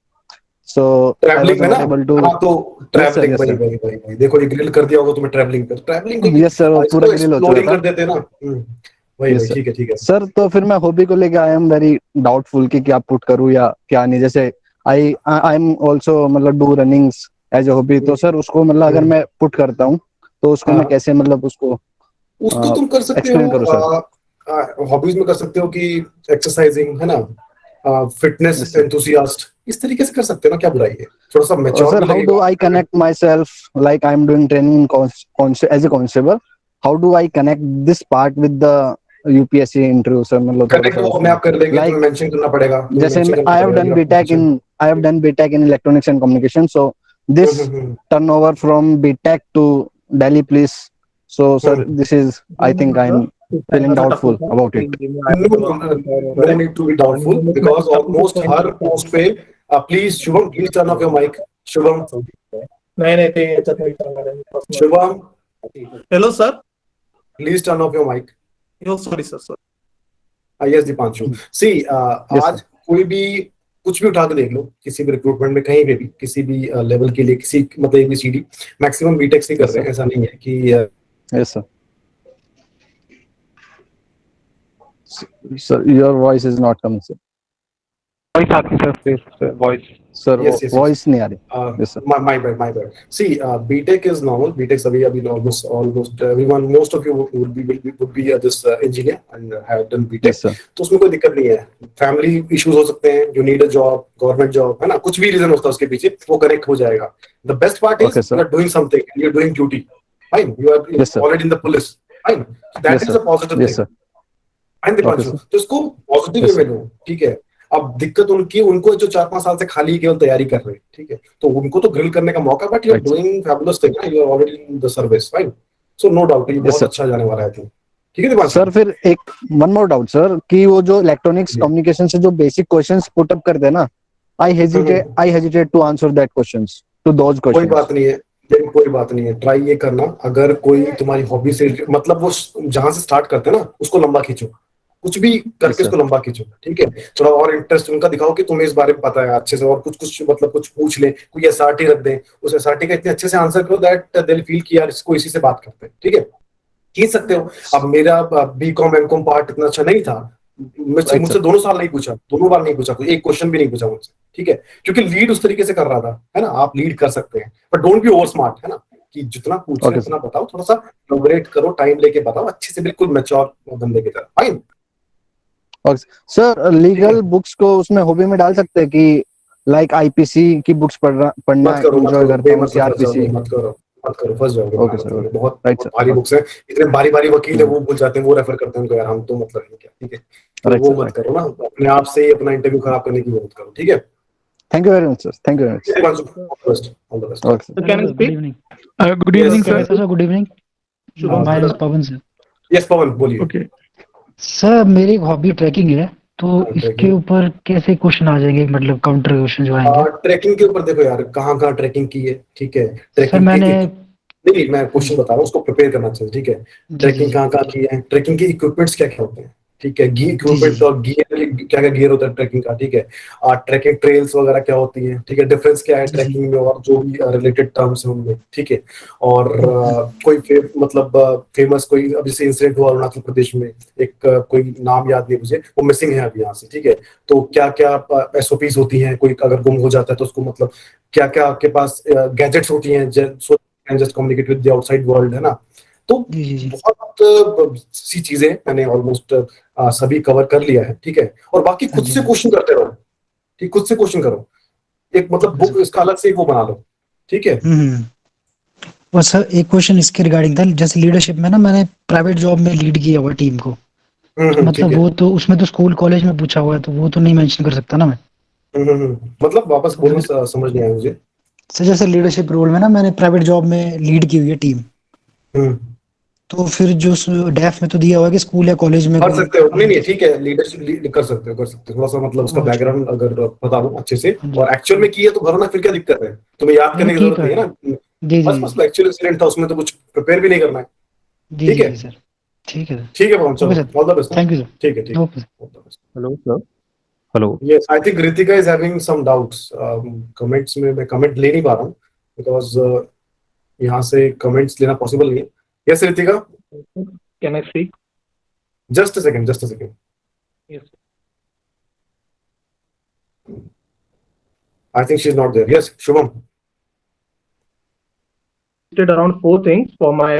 सो आई ट्रैवलिंग वाज में ना, नॉट एबल टू। हाँ तो यस सर, ट्रैवलिंग, यस वही सर, वही वही वही, देखो ये ग्रिल कर दिया होगा तुम्हें ट्रैवलिंग पे, ट्रैवलिंग को यस सर, वो पूरा इसको ग्रिल हो चुका एक्सप्लोरिंग था। कर देते ना। वही यस वही, सर। ठीक है ठीक है। सर तो फिर मैं हॉबी को लेके आई एम वेरी डाउटफुल कि क्या पुट करूँ या क्या नहीं, जैसे आई आई एम आल्सो मतलब do runnings as a hobby, तो सर उसको मतलब अगर मैं पुट करता हूँ तो उसको मैं हाँ, कैसे मतलब उसको उसको तुम कर सकते एक्सप्लेन करूँ सर। हो, हॉबीज में कर सकते हो कि एक्सरसाइजिंग, है ना, फिटनेस यस सर। एंथुसियास्ट, इस तरीके से कर सकते हो ना, क्या बुराई है, थोड़ा सा मैच्योर सर भी हाउ डू आई लगेगा। Connect myself like I am doing training as a constable, how do I connect this part with the UPSC interview sir, मतलब थोड़ा कनेक्ट सा वो अपने उसमें आप कर लेंगे, तुम्हें लाइक मेंशन करना पड़ेगा, तुम्हें जैसे मेंशन करना आई हैव पड़ेगा done your BTech position. In electronics and communication, so this turnover from BTech to Delhi police. So, sir, this is, I think I'm feeling doubtful about it. No need to be doubtful, because almost हर post पे, please Shubham please turn off your mic, Shubham, नाही नाही ते याच्यात नाही करणार आहे personal. Shubham hello sir. Please turn off your mic. हो sorry sir sir. Yes Deepanshu, see Yes, आज sir. कोई भी कुछ भी उठा के देख लो, किसी भी रिक्रूटमेंट में कहीं पे भी किसी भी लेवल के लिए, किसी मतलब ABCD मैक्सिमम बीटेक से कर Yes, रहे हैं, sir. ऐसा नहीं है कि Yes, sir. Sir, your voice is not coming, sir. Voice आती sir, voice sir Yes, yes, yes. Voice नहीं आ रही. Uh, Yes, sir. my bad, my bad. See, BTech is normal. BTech सभी अभी almost everyone, most of you would be this engineer and have done BTech. Yes, sir. तो उसमें कोई दिक्कत नहीं है. Family issues हो सकते हैं. You need a job, government job, है ना? कुछ भी reason होता है उसके पीछे, वो correct हो जाएगा. The best part is Okay, sir. you are doing something. You are doing duty. Fine. You are Yes, sir. already in the police. Fine. That Yes, is sir. a positive Yes, thing. sir. Fine, Deepanshu. Okay, sir. तो इसको positive Yes, वे में लो. ठीक है. अब दिक्कत उनको जो 4-5 साल से खाली केवल तैयारी कर रहे हैं, ठीक है, तो उनको तो ग्रिल करने का मौका, but you are Right. Doing fabulous thing, you are already in the service, fine. So no doubt ये बहुत sir. अच्छा जाने वाला है. ठीक है दीपांशु. सर फिर एक वन मोर डाउट सर कि वो जो इलेक्ट्रॉनिक्स जी. कम्युनिकेशन से जो बेसिक क्वेश्चंस पुट अप करते हैं ना, I hesitate to answer that questions to those कोई क्वेश्चंस. बात नहीं है. देखो कोई बात नहीं है. ट्राई ये करना, अगर कोई तुम्हारी हॉबी से मतलब वो जहां से स्टार्ट करते हैं ना उसको लंबा खींचो. कुछ भी करके Yes, sir. उसको लंबा खींचो. ठीक है. थोड़ा और इंटरेस्ट उनका दिखाओ कि तुम्हें इस बारे में पता है अच्छे से, और कुछ मतलब कुछ पूछ ले. कोई एसआरटी रख दे, उस एसआरटी का इतने अच्छे से आंसर करो दैट दे विल फील कि यार इसको इसी से बात करते हैं. ठीक है. खींच सकते हो. अब मेरा बीकॉम एमकॉम पार्ट इतना अच्छा नहीं था. मुझसे 2 साल नहीं पूछा, 2 बार नहीं पूछा, कोई एक क्वेश्चन भी नहीं पूछा मुझसे. ठीक है. क्योंकि लीड उस तरीके से कर रहा था, है ना. आप लीड कर सकते हैं, but don't be over smart, है ना. कि जितना पूछना Okay, उतना बताओ, थोड़ा सा एलोबरेट करो, टाइम लेके बताओ अच्छे से, बिल्कुल मैच्योर बंदे की तरह. फाइन. सर लीगल बुक्स को उसमें हॉबी में डाल सकते हैं कि लाइक आईपीसी की बुक्स पढ़ना मत करो, मत एंजॉय करो, करता हूँ मत करो, सीआरपीसी. मत करो, मत करो, फंस जाओगे. Okay, sir. बहुत Right, sir. भारी बुक्स हैं. इतने बारी बारी वकील है, वो भूल जाते हैं, वो रेफर करते हैं उनको, यार हम तो मतलब नहीं क्या. ठीक है. तो Right, वो sir, मत right. करो ना, अपने आप से ही अपना इंटरव्यू खराब करने की जरूरत करो. ठीक है. Thank you very much sir. Thank you very much. All the best. Okay sir. So can I Good speak? evening. Good Yes, evening sir. Sir. Sir, good evening. Shubham, My name is sir. Pawan sir. Yes, पवन बोलिए. Okay. Sir मेरी एक hobby trekking है, तो हाँ, इसके tracking. ऊपर कैसे question आ जाएंगे, मतलब काउंटर क्वेश्चन जो आएंगे? ट्रैकिंग के ऊपर देखो यार, कहाँ कहाँ ट्रैकिंग की है. ठीक है. सर ट्रैकिंग मैंने नहीं, मैं क्वेश्चन बता रहा हूँ, उसको प्रिपेयर करना चाहिए. ठीक है. जी जी ट्रैकिंग जी कहाँ कहाँ की है, ट्रैकिंग के इक्विपमेंट्स क्या क्या होते हैं. ठीक है. जी इक्विपमेंट जी और गियर, क्या क्या गियर होता है ट्रैकिंग का. ठीक है. ट्रैकिंग ट्रेल्स वगैरह क्या होती है. ठीक है. डिफरेंस क्या है जी जी ट्रैकिंग में और जो भी रिलेटेड टर्म्स हैं उनमें. ठीक है. और ओके कोई मतलब फेमस कोई अब जैसे इंसिडेंट हुआ अरुणाचल प्रदेश में, एक कोई नाम याद नहीं मुझे, वो मिसिंग है अभी यहाँ से. ठीक है. तो क्या क्या एसओपीज होती हैं, कोई अगर गुम हो जाता है तो उसको मतलब क्या क्या आपके पास गैजेट्स होती हैं so can just communicate with the outside world, है ना. तो जी जी जी बहुत सी चीजें मैंने ऑलमोस्ट सभी कवर कर लिया है. ठीक है. और बाकी हाँ खुद जी से क्वेश्चन करते रहो. ठीक, खुद से क्वेश्चन करो. एक मतलब बुक इसका अलग से एक वो बना लो. ठीक है. हम्म और सर एक क्वेश्चन इसके रिगार्डिंग था, जैसे लीडरशिप में ना मैंने प्राइवेट जॉब में लीड किया हुआ टीम को, तो ठीक मतलब है. वो तो उसमें तो स्कूल कॉलेज में पूछा हुआ है, तो वो तो नहीं मेंशन कर सकता ना मैं. मतलब वापस बोलो, समझ नहीं आया मुझे. सर जैसे लीडरशिप रोल में ना मैंने प्राइवेट जॉब में लीड की हुई है टीम, हम्म, तो फिर जो डेफ में तो दिया हुआ है कि स्कूल या कॉलेज में कर कोई सकते हो. नहीं ठीक है. लीडरशिप कर सकते हो, थोड़ा सा मतलब उसका अच्छा। बैकग्राउंड अगर पता हो अच्छे से, हाँ जी। और एक्चुअल में किया तो करो ना, फिर क्या दिक्कत है. तुम्हें याद करने की की जरूरत तो नहीं है है। ना. जी जी बस एक्चुअल इंसिडेंट था, उसमें तो कुछ प्रिपेयर भी नहीं करना है. जी ठीक जी है. जी सर. ठीक है ठीक है पवन, चलो Okay, sir. All the best. Thank you sir. ठीक है. ठीक है. Okay sir. All the best. Hello sir. Hello. Yes, I think Ritika is having some doubts. Comments में मैं कमेंट ले नहीं पा रहा हूँ because यहाँ से कमेंट्स लेना पॉसिबल नहीं है. Yes, Ritika, Can I speak? just a second. Yes. I think she's not there. Yes, Shubham. Did around 4 things for my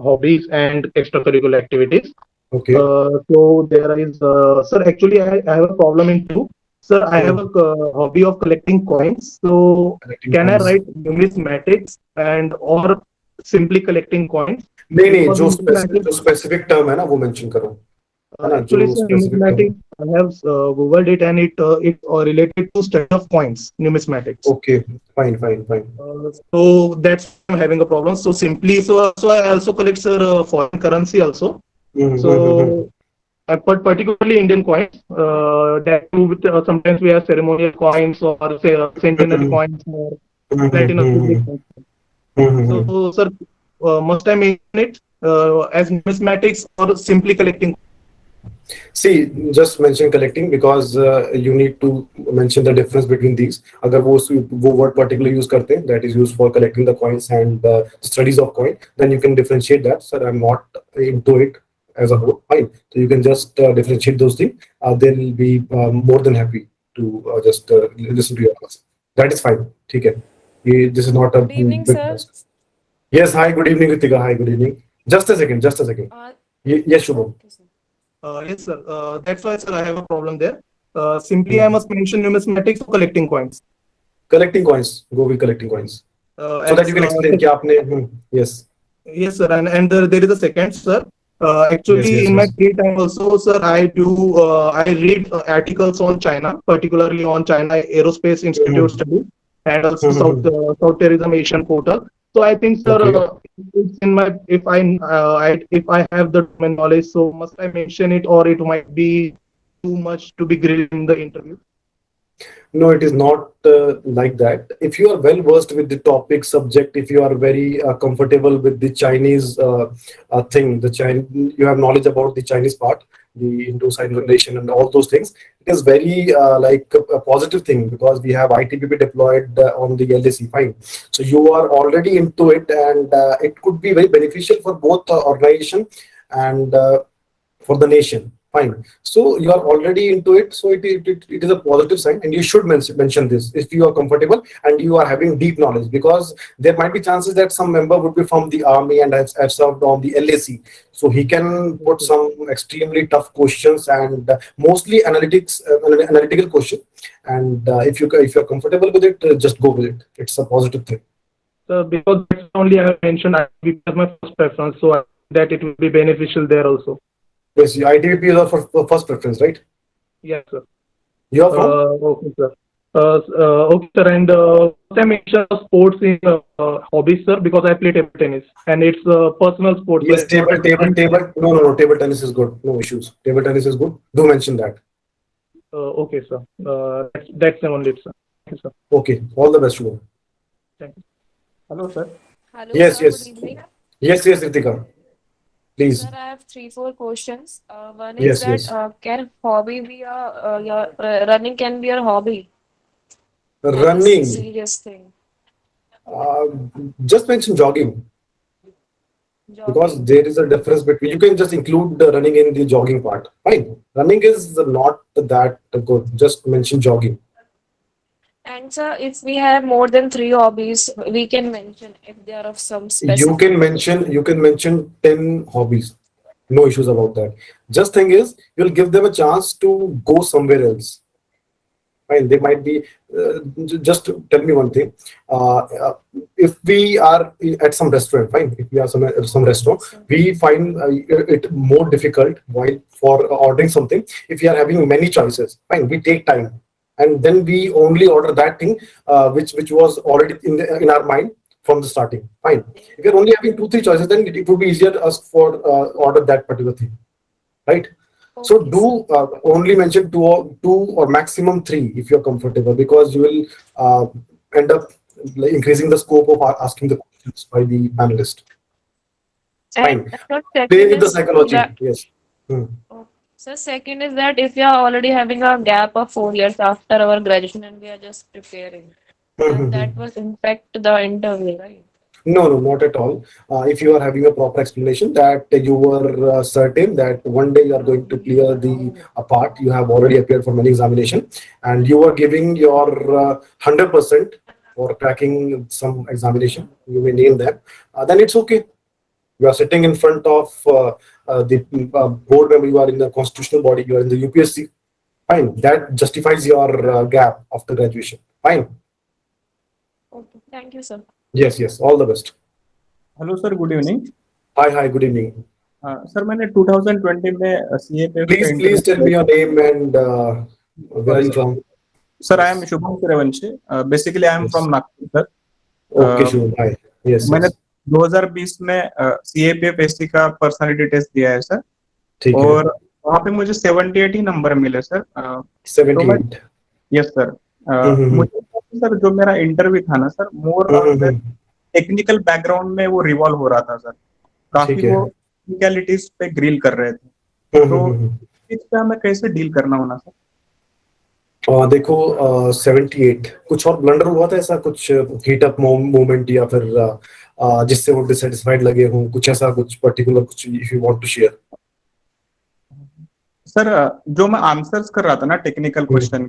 hobbies and extracurricular activities. Okay. So there is, sir, actually I have a problem in 2. Sir, I have a hobby of collecting coins. So Collecting can I coins. write numismatics and or simply collecting coins? नहीं Because जो numismatics- specific term है ना वो mention करो. है ना, Actually, जो sir, specific numismatics, I have googled it and it related to study of coins, numismatics. Okay, fine. So that's I'm having a problem. So simply, so I also collect sir foreign currency also. So I put particularly Indian coins. That too with sometimes we have ceremonial coins or say centenary coins or platinum coins. So sir, must I mention it as numismatics or simply collecting? See, just mention collecting because you need to mention the difference between these. अगर वो word particular use करते हैं, that is used for collecting the coins and the studies of coin, then you can differentiate that. Sir, I'm not into it as a whole. Fine. So you can just differentiate those things. They'll be more than happy to just listen to your class. That is fine. ठीक है. This is not a Good evening, big sir. task. Yes, hi, good evening, Ritika. Hi, good evening. Just a second. Yes, Shubham. Okay, sir. Yes, sir. That's why, sir, I have a problem there. Simply, I must mention numismatics for collecting coins. Collecting coins. Go with collecting coins. So that you can explain कि आपने yes. Yes, sir. And there is a second, sir. Actually, Yes, in my yes. free time also, sir, I read articles on China, particularly on China Aerospace Institute study, and also South Tourism Asian portal. So I think, sir, Okay. it's in my if I have the domain knowledge, so must I mention it, or it might be too much to be grilled in the interview? No, it is not like that. If you are well versed with the topic subject, if you are very comfortable with the Chinese thing, you have knowledge about the Chinese part, the Indo-Sine relation and all those things, it is very like a positive thing because we have ITBP deployed on the LAC. Fine. So you are already into it, and it could be very beneficial for both the organization and for the nation. Fine. So you are already into it, so it is a positive sign, and you should mention this if you are comfortable and you are having deep knowledge, because there might be chances that some member would be from the army and have served on the LAC, so he can put some extremely tough questions and mostly analytical question. And if you are comfortable with it, just go with it. It's a positive thing. So because that's only I have mentioned ITBP as my first preference, so that it will be beneficial there also. Yes, ITBP is our first preference, right? Yes, sir. You are from? Okay, sir. Okay, sir. And I mentioned sports in hobbies, sir, because I play table tennis, and it's personal sports. Yes, so it's not table. No. Table tennis is good. No issues. Table tennis is good. Do mention that. Okay, sir. That's only it, sir. Thank you, sir. Okay. All the best, Shubham. Thank you. Hello, sir. Hello, Yes, sir. yes. Good evening. Yes, Ritika. Please. Sir, I have 3-4 questions. One Yes, is that yes. can hobby be your running can be your hobby? That is a Running. serious thing. Just mention jogging, because Jogging. there is a difference between. You can just include the running in the jogging part. Fine. Running is not that good. Just mention jogging. And sir, if we have more than 3 hobbies, we can mention if they are of some You specific. can mention 10 hobbies. No issues about that. Just thing is, you'll give them a chance to go somewhere else. Fine, they might be. Just tell me one thing. If we are at some restaurant, fine. If we are some restaurant, we find it more difficult while for ordering something. If we are having many choices, fine, we take time, and then we only order that thing which was already in our mind from the starting. Fine. If you're only having 2-3 choices, then it would be easier to us for order that particular thing, right? So Okay, do only mention two or maximum 3 if you're comfortable, because you will end up increasing the scope of asking the questions by the panelist. And Fine. sir, Play second with the is psychology. that Yes. so second is that if you are already having a gap of 4 years after our graduation and we are just preparing, then that will impact the interview, right? No, not at all. If you are having a proper explanation that you were certain that one day you are going to clear the part, you have already appeared for many examination, and you are giving your 100% for cracking some examination, you may name them, then it's okay. You are sitting in front of the board member, you are in the constitutional body, you are in the UPSC. Fine, that justifies your gap after graduation. Fine. Okay, thank you, sir. Yes, all the best. Hello sir, good evening Hi, good evening. Sir मैंने 2020 में CAPF का Please tell me your name and where are you from? Sir I M Shubham Suryavanshi, basically I am from Nagpur sir. Okay, sure. Hi. Yes. मैंने 2020 में CAPF SC का personality test दिया है sir, ठीक है. और वहाँ पे मुझे 78 ही नंबर मिले सर. 78. Yes sir. मुझे सर जो मेरा इंटरव्यू था ना सर, मोर टेक्निकल बैकग्राउंड में वो रिवॉल्व हो रहा था सर. काफी वो टेक्निकलिटीज पे ग्रिल कर रहे थे, तो इसका मैं कैसे डील करना होना सर? देखो 78 कुछ और ब्लंडर हुआ था ऐसा, कुछ हीट अप मोमेंट या फिर जिससे वो डिससेटिस्फाइड लगे हों, कुछ ऐसा कुछ पर्टिकुलर, कुछ if you want to share. Sir जो मैं आंसर्स कर रहा था ना टेक्निकल क्वेश्चन,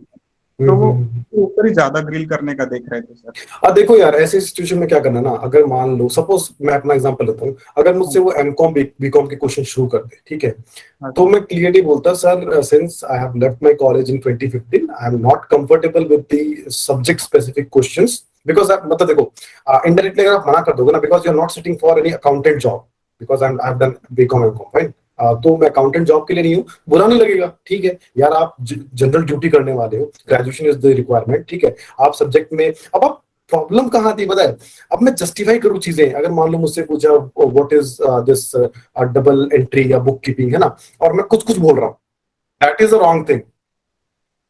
तो वो उसके ऊपर ही ज्यादा ग्रिल करने का देख रहे थे सर। देखो यार, ऐसी सिचुएशन में क्या करना ना, अगर मान लो सपोज मैं अपना एग्जांपल लेता हूँ, अगर मुझसे वो एमकॉम बीकॉम के क्वेश्चन शुरू कर दे, ठीक है, तो मैं क्लियरली बोलता sir, since I have left my college in 2015, I am not comfortable with the subject specific questions, because मतलब देखो इनडायरेक्टली अगर आप मना कर दोगे ना, because you are not sitting for any accountant job, because I have done BCom MCom, fine, तो मैं अकाउंटेंट जॉब के लिए नहीं हूँ, बुरा नहीं लगेगा, ठीक है यार, आप जनरल ड्यूटी करने वाले हो, ग्रेजुएशन इज द रिक्वायरमेंट, ठीक है, आप सब्जेक्ट में, अब आप प्रॉब्लम कहाँ थी पता है, अब मैं जस्टिफाई करूँ चीजें, अगर मान लो मुझसे पूछा what is this double entry या बुक कीपिंग, है ना, और मैं कुछ कुछ बोल रहा हूँ, that is a wrong thing,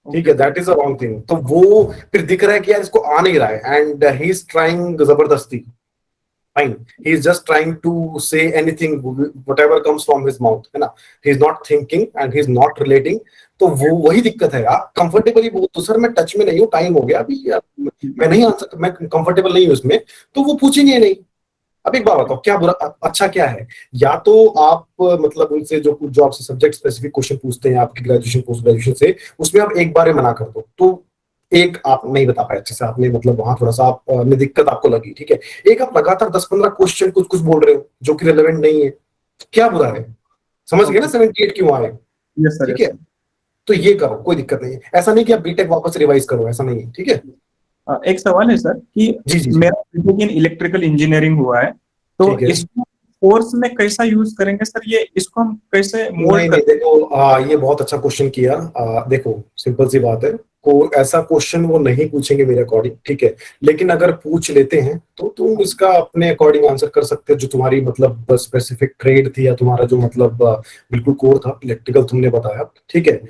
ठीक है, that is a wrong thing, तो वो फिर दिख रहा है कि यार इसको आ नहीं रहा है, एंड ही इज ट्राइंग जबरदस्ती, fine, he is just trying to say anything whatever comes from his mouth, है ना, he is not thinking and he is not relating, तो वो वही दिक्कत है यार, कंफर्टेबली बोल तो सर मैं टच में नहीं हूँ, टाइम हो गया अभी यार, मैं नहीं आंसर, मैं कंफर्टेबल नहीं हूँ इसमें, तो वो पूछेंगे नहीं। अब एक बात बताओ, क्या बुरा, अच्छा क्या है, या तो आप मतलब उनसे जो आपसे सब्जेक्ट स्पेसिफिक क्वेश्चन पूछते हैं आपकी ग्रेजुएशन पोस्ट ग्रेजुएशन से, उसमें आप एक बार मना कर दो, तो एक आप नहीं बता पाए अच्छे से, आपने मतलब वहां थोड़ा सा आप में दिक्कत आपको लगी, ठीक है, एक आप लगातार 10-15 क्वेश्चन कुछ कुछ बोल रहे हो जो कि रिलेवेंट नहीं है, क्या बुरा है, समझ गए ना 78 क्यों आए, ठीक है, तो ये करो, कोई दिक्कत नहीं है, ऐसा नहीं कि आप बीटेक वापस रिवाइज करो, ऐसा नहीं है, ठीक है। एक सवाल है सर कि जी। मेरा बीटेक इन इलेक्ट्रिकल इंजीनियरिंग हुआ है, तो इसको कोर्स में कैसा यूज करेंगे सर, ये इसको हम कैसे मोल्ड नहीं, देखो ये बहुत अच्छा क्वेश्चन किया, देखो सिंपल सी बात है, को ऐसा क्वेश्चन वो नहीं पूछेंगे मेरे अकॉर्डिंग, ठीक है, लेकिन अगर पूछ लेते हैं तो तुम इसका अपने अकॉर्डिंग आंसर कर सकते हो, जो तुम्हारी मतलब स्पेसिफिक ट्रेड थी या तुम्हारा जो मतलब बिल्कुल कोर था, इलेक्ट्रिकल तुमने बताया, ठीक है,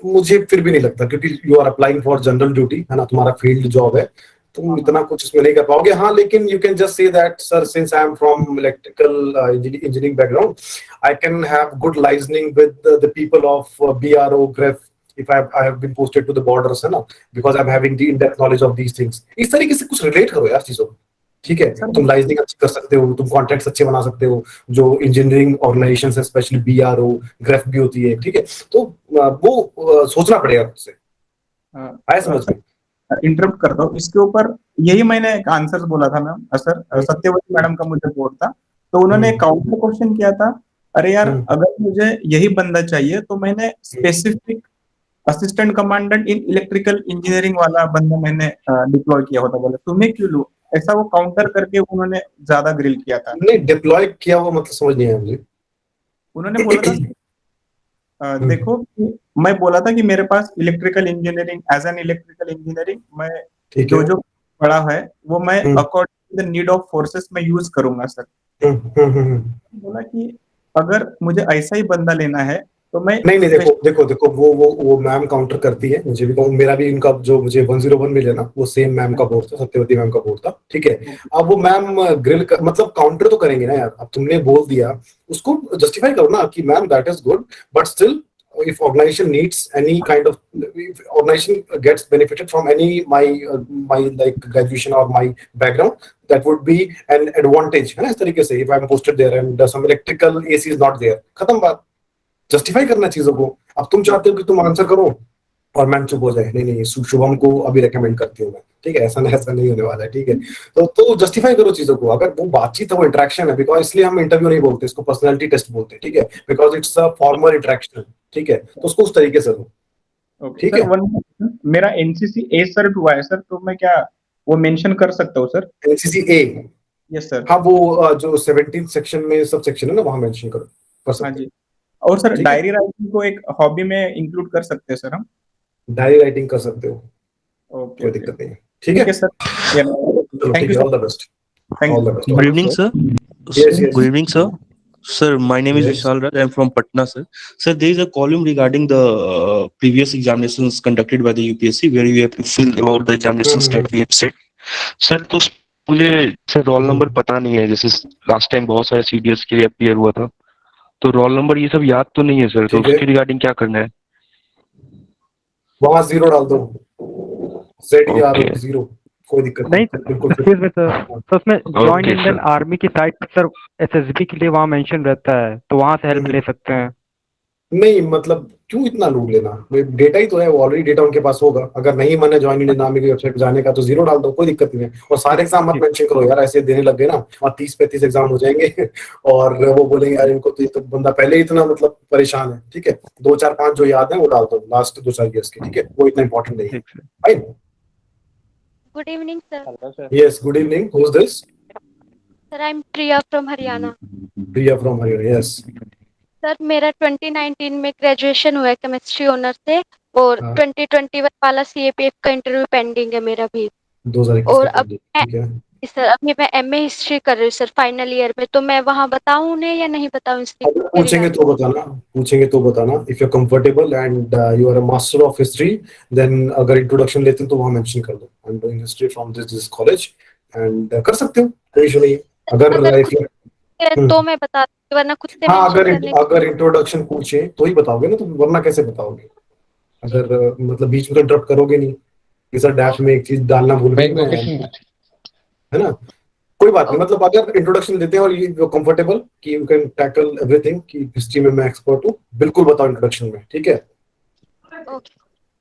मुझे फिर भी नहीं लगता, क्योंकि you are applying for general duty, है ना, तुम्हारा फील्ड जॉब है, तुम इतना कुछ इसमें नहीं कर पाओगे, हाँ, लेकिन you can just say that sir, since I am from electrical engineering background, I can have good liaisoning with the people of BRO, grief, if I have been posted to the borders, है ना, because I'm having the in-depth knowledge of these things, इस तरीके से कुछ relate करो यार चीजों, ठीक है, तुम लाइजनिंग अच्छी कर सकते हो, तुम कॉन्ट्रैक्ट्स अच्छे बना सकते हो, जो इंजीनियरिंग ऑर्गेनाइजेशंस है, स्पेशली BRO, ग्रेफ भी होती है, ठीक है, तो वो सोचना पड़ेगा खुद से, आया समझ में। इंटरप्ट करता हूँ इसके ऊपर, यही मैंने एक आंसर बोला था मैम सर, सत्यवती मैडम का मुझे बोर्ड था, तो उन्होंने काउंटर क्वेश्चन किया था, अरे यार अगर मुझे यही बंदा चाहिए तो मैंने specific assistant commandant in electrical engineering वाला बंदा मैंने डिप्लॉय किया होता, बोले तुम्हें क्यों लूं, ऐसा वो काउंटर करके उन्होंने ज्यादा ग्रिल किया था। नहीं, डिप्लॉय किया वो मतलब समझ नहीं आया मुझे। उन्होंने बोला था देखो कि मैं बोला था कि मेरे पास electrical engineering, as an electrical engineering मैं जो पढ़ा है वो मैं according to the need of forces में यूज करूंगा सर। बोला कि अगर मुझे ऐसा ही बंदा लेना है तो मैं नहीं, देखो वो मैम काउंटर करती है, मुझे भी मेरा भी इनका जो मुझे 101 मिले ना, वो सेम मैम का बोर्ड था, सत्यवती मैम का बोर्ड था, ठीक है, अब वो मैम ग्रिल मतलब काउंटर तो करेंगे ना यार, अब तुमने बोल दिया उसको जस्टिफाई करो ना कि ma'am that is good, but still if organization needs any kind of, if organization gets benefited from any my like graduation or my background, that would be an advantage, है ना, इस तरीके से if I'm posted there and some electrical AC is not there, खत्म बात, justify करना चीजों को। अब तुम चाहते हो कि तुम आंसर करो और मैम चुप हो जाए, नहीं शुभम को अभी रेकमेंड करती हूँ मैं, ठीक है, ऐसा नहीं होने वाला है, ठीक है, तो जस्टिफाई करो चीजों को, अगर वो बातचीत है, वो इंटरेक्शन है, बिकॉज इसलिए हम इंटरव्यू नहीं बोलते, इसको पर्सनैलिटी टेस्ट बोलते हैं, ठीक है, because it's a formal interaction, ठीक है, तो उसको उस तरीके से दो, ठीक है। मेरा एनसीसी ए सर्ट हुआ है सर, तो मैं क्या वो मेंशन कर सकता हूँ सर? एनसीसी ए, यस सर, हाँ, वो जो 17 सेक्शन में सब सेक्शन है ना, वहां मेंशन करो, कर सकते। हाँ जी, और सर डायरी राइटिंग को एक हॉबी में इंक्लूड कर सकते हैं सर हम? डायरी राइटिंग कर सकते हो, ओके, कोई दिक्कत नहीं है, ठीक है sir, thank you, all the best, all the best. Good evening, sir. Yes. Good evening, sir. Sir, my name is Vishal Raj. I am from Patna, sir. Sir, there is a column regarding the previous examinations conducted by the UPSC, where you have to fill about the examinations that we have set. Sir, तो मुझे sir roll number पता नहीं है, जैसे last time बहुत सारे CDS के लिए अपीयर हुआ था, तो रोल नंबर ये सब याद तो नहीं है सर, तो उसके रिगार्डिंग क्या करना है? वहां 0 डाल दो, ZERO, कोई दिक्कत नहीं, तो उसमें जॉइंट इंडियन आर्मी की साइट पर सर SSB के लिए वहाँ मेंशन रहता है, तो वहां से हेल्प ले सकते हैं। नहीं मतलब क्यों इतना लोड लेना, डेटा ही तो है, वो ऑलरेडी डेटा उनके पास होगा। अगर नहीं मन है ज्वाइन इंडियन आर्मी की वेबसाइट पे जाने का तो 0 डाल दो, कोई दिक्कत नहीं है। और सारे एग्जाम मत मेंशन करो यार, ऐसे देने लग गए ना और 30-35 एग्जाम हो जाएंगे और वो बोलेंगे यार इनको तो, ये तो बंदा पहले ही इतना मतलब परेशान है। ठीक है, 2 4 5 जो याद है वो डाल दो लास्ट 2 4 ईयर्स के, ठीक है, वो इतना इंपॉर्टेंट नहीं है। Fine. Good evening, sir. Yes, good evening, who is this? Sir, I'm Priya from Haryana. Priya from Haryana, yes. Sir मेरा 2019 में ग्रेजुएशन हुआ है केमिस्ट्री ऑनर से, और हाँ। 2021 वाला सीएपीएफ का इंटरव्यू पेंडिंग है मेरा भी। 2021 और का अब मैं ठीक है। सर अभी मैं एमए हिस्ट्री कर रही हूँ सर फाइनल ईयर में, तो मैं वहाँ बताऊँ उन्हें या नहीं बताऊँ इसके अगर पूछेंगे तो बताना, पूछेंगे तो बताना। If you are comfortable and you are a master of history, then अगर इंट्रोडक्शन लेते हैं तो वहां मेंशन कर दो I am doing history from this college, and कर सकते हो, कोई इशू नहीं है। अगर तो मैं बता दूँ, वरना खुद से हाँ, mention करने अगर इंट्रोडक्शन पूछे तो ही बताओगे ना, तो वरना कैसे बताओगे? अगर मतलब बीच में तो इंटरप्ट करोगे नहीं कि सर डैश में एक चीज डालना भूल गए, है ना? कोई बात नहीं, मतलब अगर इंट्रोडक्शन देते हैं और ये कंफर्टेबल कि यू कैन टैकल एवरीथिंग, कि हिस्ट्री में मैं एक्सपर्ट हूँ, बिल्कुल बताओ इंट्रोडक्शन में, ठीक है?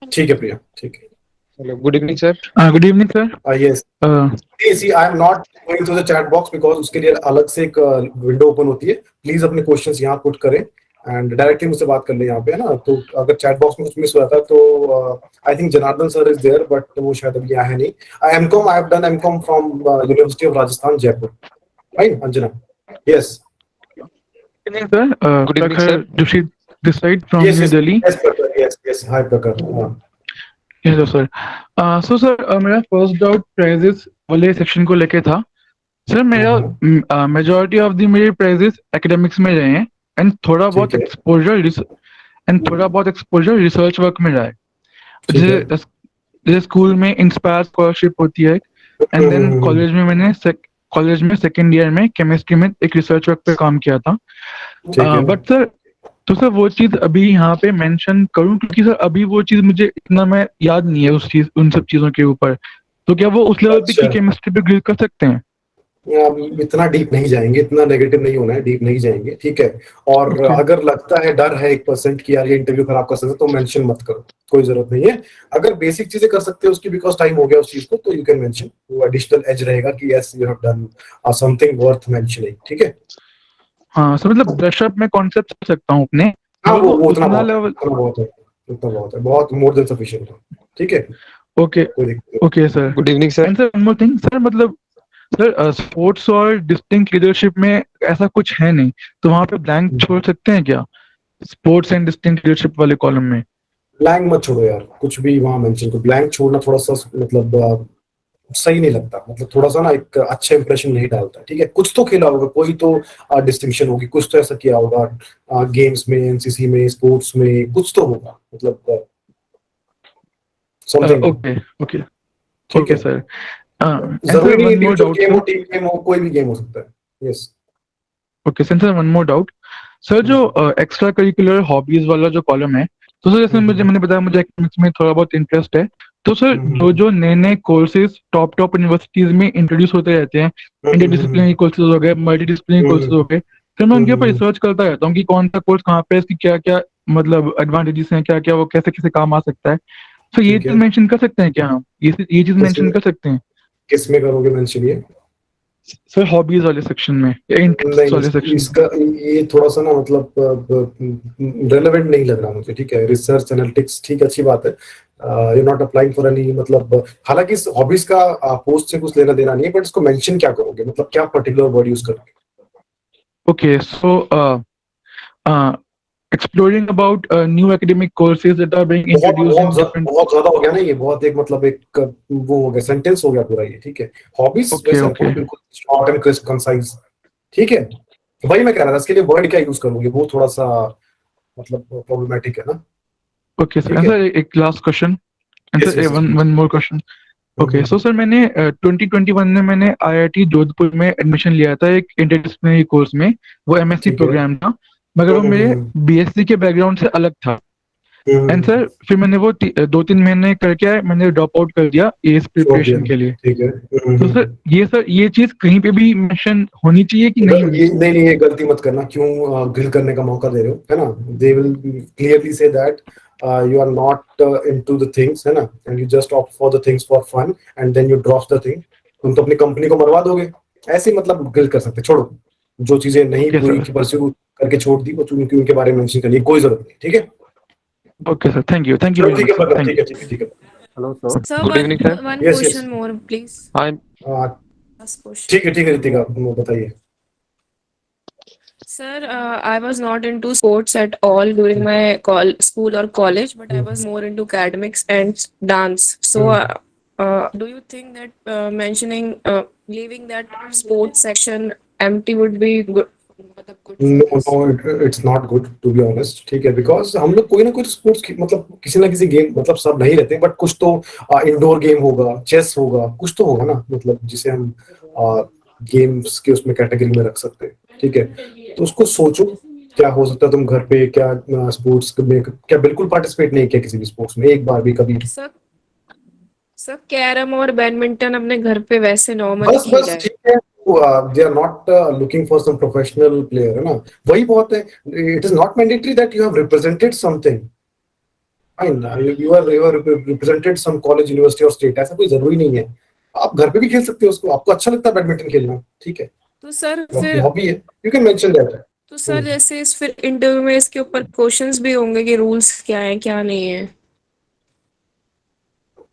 ठीक है प्रिया, ठीक है। Hello, good evening, sir. Good evening sir. Yes. See, I am not going through the chat box because उसके लिए अलग से एक विंडो ओपन होती है। प्लीज अपने क्वेश्चंस यहाँ पुट करें एंड डायरेक्टली मुझसे बात कर ले यहाँ पे, है ना? तो अगर चैट बॉक्स में कुछ मिस हुआ था तो I think Janardan sir is there, but वो शायद अभी यहाँ है नहीं। I have done MCom from university of Rajasthan Jaipur, right Anjana? Yes. Good evening, sir. Joshi this side from New Delhi. Yes, hi Prakar. Yes sir. So sir, मेरा first doubt prices वाले section को लेके था। सर मेरा मेजॉरिटी ऑफ द मेरे prices academics में रहे हैं एंड थोड़ा बहुत एक्सपोजर रिसर्च वर्क में रहा है। जैसे स्कूल में इंस्पायर स्कॉलरशिप होती है एंड देन कॉलेज में सेकेंड ईयर में केमिस्ट्री में एक रिसर्च वर्क पे काम किया था। बट सर तो सर वो चीज अभी यहाँ पे मेंशन करूँ, क्योंकि सर अभी वो चीज मुझे इतना मैं याद नहीं है उन सब चीजों के ऊपर, तो क्या वो उस लेवल पे की केमिस्ट्री पे ग्रिल कर सकते हैं? इतना डीप नहीं जाएंगे, इतना नेगेटिव नहीं होना है, डीप नहीं जाएंगे, ठीक है? और अगर लगता है डर है 1% की यार ये इंटरव्यू खराब कर सकते तो मेंशन मत करो, कोई जरूरत नहीं है। अगर बेसिक चीजें कर सकते हो उसकी, बिकॉज टाइम हो गया उस चीज को, तो यू कैन मेंशन, वो एडिशनल एज रहेगा कि yes you have done something worth mentioning, ठीक है? हाँ सर, मतलब ब्रश अप में कॉन्सेप्ट कर सकता हूँ अपने। हाँ वो उतना बहुत है, बहुत मोर देन सफिशिएंट है, ठीक है? Okay sir. Good evening, sir. And sir one more thing sir, मतलब सर स्पोर्ट्स और डिस्टिंक्ट लीडरशिप में ऐसा कुछ है नहीं, तो वहां पे ब्लैंक छोड़ सकते हैं क्या स्पोर्ट्स एंड डिस्टिंक्ट लीडरशिप वाले कॉलम में? ब्लैंक मत छोड़ो यार, कुछ भी वहां मेंशन को ब्लैंक छोड़ना थोड़ा सा मतलब सही नहीं लगता, मतलब थोड़ा सा ना एक अच्छा इंप्रेशन नहीं डालता, ठीक है? कुछ तो खेला होगा, कोई तो डिस्टिंक्शन होगी, कुछ तो ऐसा किया होगा गेम्स में, एनसीसी में, स्पोर्ट्स में, कुछ तो होगा, मतलब समथिंग। Okay sir. जरूरी नहीं है जो गेम हो, टीम गेम हो, कोई भी गेम हो सकता है। यस। ओके सर, वन मोर डाउट सर, जो एक्स्ट्रा करिकुलर हॉबीज वाला जो कॉलम है, तो सर जैसे मैंने बताया मुझे एकेडमिक्स में थोड़ा बहुत इंटरेस्ट है, तो सर जो नए कोर्सेज टॉप यूनिवर्सिटीज में इंट्रोड्यूस होते रहते हैं, इंटरडिसिप्लिनरी कोर्सेज हो गए, मल्टीडिसिप्लिनरी कोर्सेज हो गए, फिर मैं उनके ऊपर रिसर्च करता रहता हूँ कि कौन सा कोर्स कहाँ पे, इसकी क्या क्या मतलब एडवांटेजेस हैं, क्या क्या वो कैसे कैसे काम आ सकता है। तो ये चीज मेंशन कर सकते हैं क्या हम? ये चीज मेंशन कर सकते हैं? किस में करोगे मेंशन ये? सर हॉबीज वाले सेक्शन में या इंटरेस्ट वाले सेक्शन? इसका ये थोड़ा सा ना मतलब रेलेवेंट नहीं लग रहा मुझे, ठीक है? रिसर्च एनालिटिक्स ठीक अच्छी बात है, you not applying for any, मतलब हालांकि इस हॉबीज का पोस्ट से कुछ लेना देना नहीं है, बट इसको मेंशन क्या करोगे, मतलब क्या पर्टिकुलर वर्ड यूज करोगे? Okay so exploring about new academic courses that are being introduced in different... बहुत ज्यादा हो गया ना ये, बहुत एक मतलब एक वो हो गया, सेंटेंस हो गया पूरा ये, ठीक है? हॉबीज बिल्कुल शॉर्ट एंड क्रिस्प कंसाइज, ठीक है? वही मैं कह रहा था, इसके लिए वर्ड क्या यूज करोगे वो थोड़ा सा मतलब प्रॉब्लमेटिक है ना। ओके सर, एक last question, one more question. Okay so sir, मैंने 2021 में मैंने IIT जोधपुर में एडमिशन लिया था एक इंटरडिसिप्लिनरी कोर्स में, वो MSc प्रोग्राम था, मगर वो मेरे BSc के बैकग्राउंड से अलग था। एंड सर फिर मैंने वो 2-3 महीने करके मैंने ड्रॉप आउट कर दिया एस प्रिपरेशन के लिए। ठीक है। तो सर ये चीज कहीं पे भी मेंशन होनी चाहिए कि नहीं होनी ये नहीं ये गलती मत करना। क्यों ग्रिल करने का मौका दे रहे हो, है ना? They will clearly say that you are not into the things, है ना, and you just opt for the things for fun and then you drop the thing। तुम तो अपनी कंपनी को मरवा दोगे। ऐसे मतलब ग्रिल कर सकते, छोड़ो। जो चीजें नहीं पूरी की परस्यू करके छोड़ दी, वो उनके बारे में मेंशन करने की कोई जरूरत नहीं। ठीक है, ओके सर, थैंक यू ठीक है, ठीक है, ठीक है। Hello sir. Sir, Good evening, sir. one Yes, yes. question more, please. I'm Last question. ठीक है रितिका, बताइए। Sir, I was not into sports at all during my school or college, but I was more into academics and dance. So, do you think that leaving that sports section empty would be good? No, it's not good to be honest। ठीक है, because हम लोग कोई ना कोई sports मतलब किसी ना किसी गेम, मतलब सब नहीं रहते बट कुछ तो इंडोर गेम होगा, चेस होगा, कुछ तो होगा ना, मतलब जिसे हम गेम्स के उसमें कैटेगरी में रख सकते हैं। ठीक है, तो उसको सोचो क्या हो सकता है। तुम घर पे क्या स्पोर्ट्स में क्या बिल्कुल पार्टिसिपेट नहीं किया किसी भी स्पोर्ट्स में एक बार भी कभी? सर कैरम और बैडमिंटन अपने घर पे वैसे नॉर्मली बस ठीक है। they are not looking for some professional player, है ना, वही बहुत है। it is not mandatory that you have represented something, fine, you are represented some college, university or state, ऐसा कोई जरूरी नहीं है। आप घर पे भी खेल सकते हो उसको, आपको अच्छा लगता है बैडमिंटन खेलना, ठीक है, तो सर फिर हॉबी है, you can mention that। तो सर जैसे इस फिर इंटरव्यू में इसके ऊपर क्वेश्चंस भी होंगे कि रूल्स क्या है क्या नहीं है।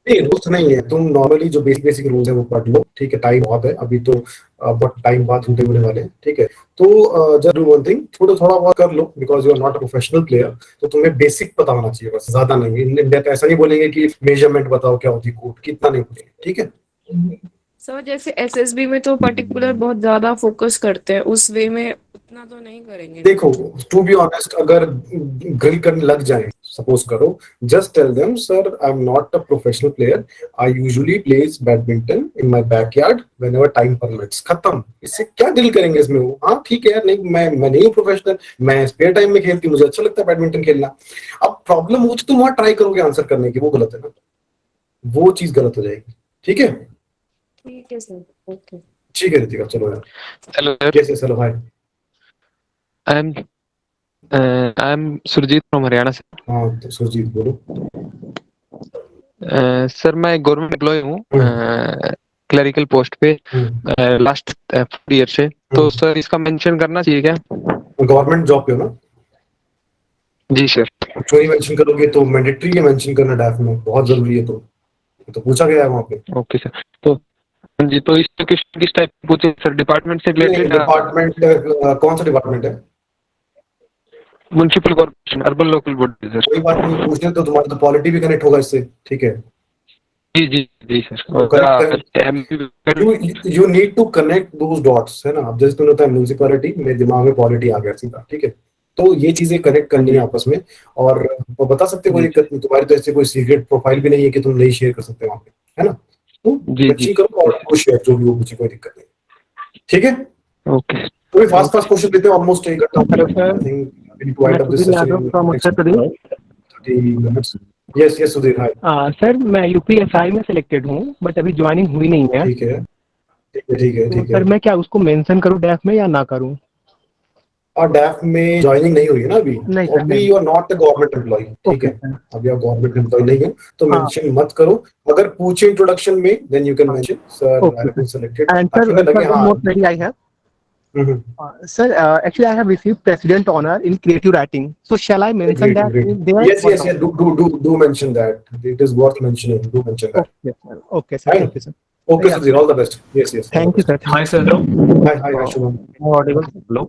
नहीं, रूल्स नहीं है, तुम नॉर्मली जो बेसिक रूल्स है वो पढ़ लो। ठीक है, टाइम बहुत है अभी तो, बहुत टाइम बाद होने वाले हैं। ठीक है, तो जस्ट डू वन थिंग, थोड़ा बहुत कर लो, because you are not a professional player, तो तुम्हें बेसिक पता होना चाहिए बस, ज्यादा नहीं। इंडिया तो ऐसा नहीं बोलेंगे कि मेजरमेंट बताओ क्या होती है कोर्ट की, इतना नहीं बोलेंगे। ठीक है सर जैसे एसएसबी में तो पर्टिकुलर बहुत ज्यादा फोकस करते हैं, उस वे में उतना तो नहीं करेंगे। देखो, टू बी ऑनेस्ट, अगर ग्रिल करने लग जाए, सपोज करो, just tell them sir I am not a professional player, I usually plays badminton in my backyard whenever time permits. खत्म। इससे क्या ग्रिल करेंगे इसमें वो? हाँ ठीक है यार, नहीं मैं नहीं हूँ प्रोफेशनल, मैं स्पेयर टाइम में खेलती, मुझे अच्छा लगता है बैडमिंटन खेलना। अब प्रॉब्लम हो तो तुम वहां ट्राई करोगे आंसर करने की, वो गलत है ना, वो चीज गलत हो जाएगी। ठीक है, ठीक है सर, ओके। ठीक है रितिका, चलो यार। hello, sir. Yes, hello, hi. I'm Surjeet from Haryana से। हाँ तो सुरजीत बोलो। सर मैं गवर्नमेंट एम्प्लॉय हूँ, क्लरिकल पोस्ट पे लास्ट 4 ईयर से। तो सर इसका मेंशन करना चाहिए क्या? गवर्नमेंट जॉब पे हो ना? जी सर। चोरी मेंशन करोगे तो मैंडेटरी है मेंशन करना डाफ में, बहुत जरूरी है। तो पूछा गया है वहाँ पे। Okay sir. तो जी, तो इस किस टाइप पूछे सर? डिपार्टमेंट से रिलेटेड? डिपार्टमेंट कौन सा डिपार्टमेंट है? Municipal corporation, urban local body sir. कोई बात नहीं, पूछने तो तुम्हारी तो पॉलिटी भी कनेक्ट होगा इससे। ठीक है, जी sir. You need to connect those dots, है ना। अब जैसे तुमने बताया म्युनिसिपैलिटी, मेरे दिमाग में पॉलिटी आ गया सीधा। ठीक है, तो ये चीजें कनेक्ट करनी है आपस में, और वो बता सकते, कोई दिक्कत नहीं। तुम्हारी तो ऐसे कोई सीक्रेट प्रोफाइल भी नहीं है कि तुम नहीं शेयर कर सकते वहाँ पे, है ना। तो मेंशन करो और वो शेयर जो भी हो, मुझे कोई दिक्कत नहीं। ठीक है, ओके। तो फास्ट क्वेश्चन देते हैं, ऑलमोस्ट एक घंटा। यस सुधीर, हाय। सर मैं यूपीएसआई में सिलेक्टेड हूँ, बट अभी ज्वाइनिंग हुई नहीं है। ठीक है। तो सर मैं क्या उसको मेंशन करूँ डैफ में या ना करूँ? और डैफ में ज्वाइनिंग नहीं हुई है ना अभी? नहीं, अभी you are not a government employ. ठीक है, अभी आप गवर्नमेंट एम्प्लॉय नहीं हो, तो मेंशन मत करो। अगर पूछे इंट्रोडक्शन में, then you can mention sir I have been selected. And sir one more query I have. Sir, actually, I have received president honor in creative writing. So, shall I mention that there? Yes. Do mention that. It is worth mentioning. Do mention that. Okay, sir. Thank you, sir. Okay, sir. All the best. Yes. Thank you, sir. Hi, sir. Hello. Hi, Shubham. Audible. Hello.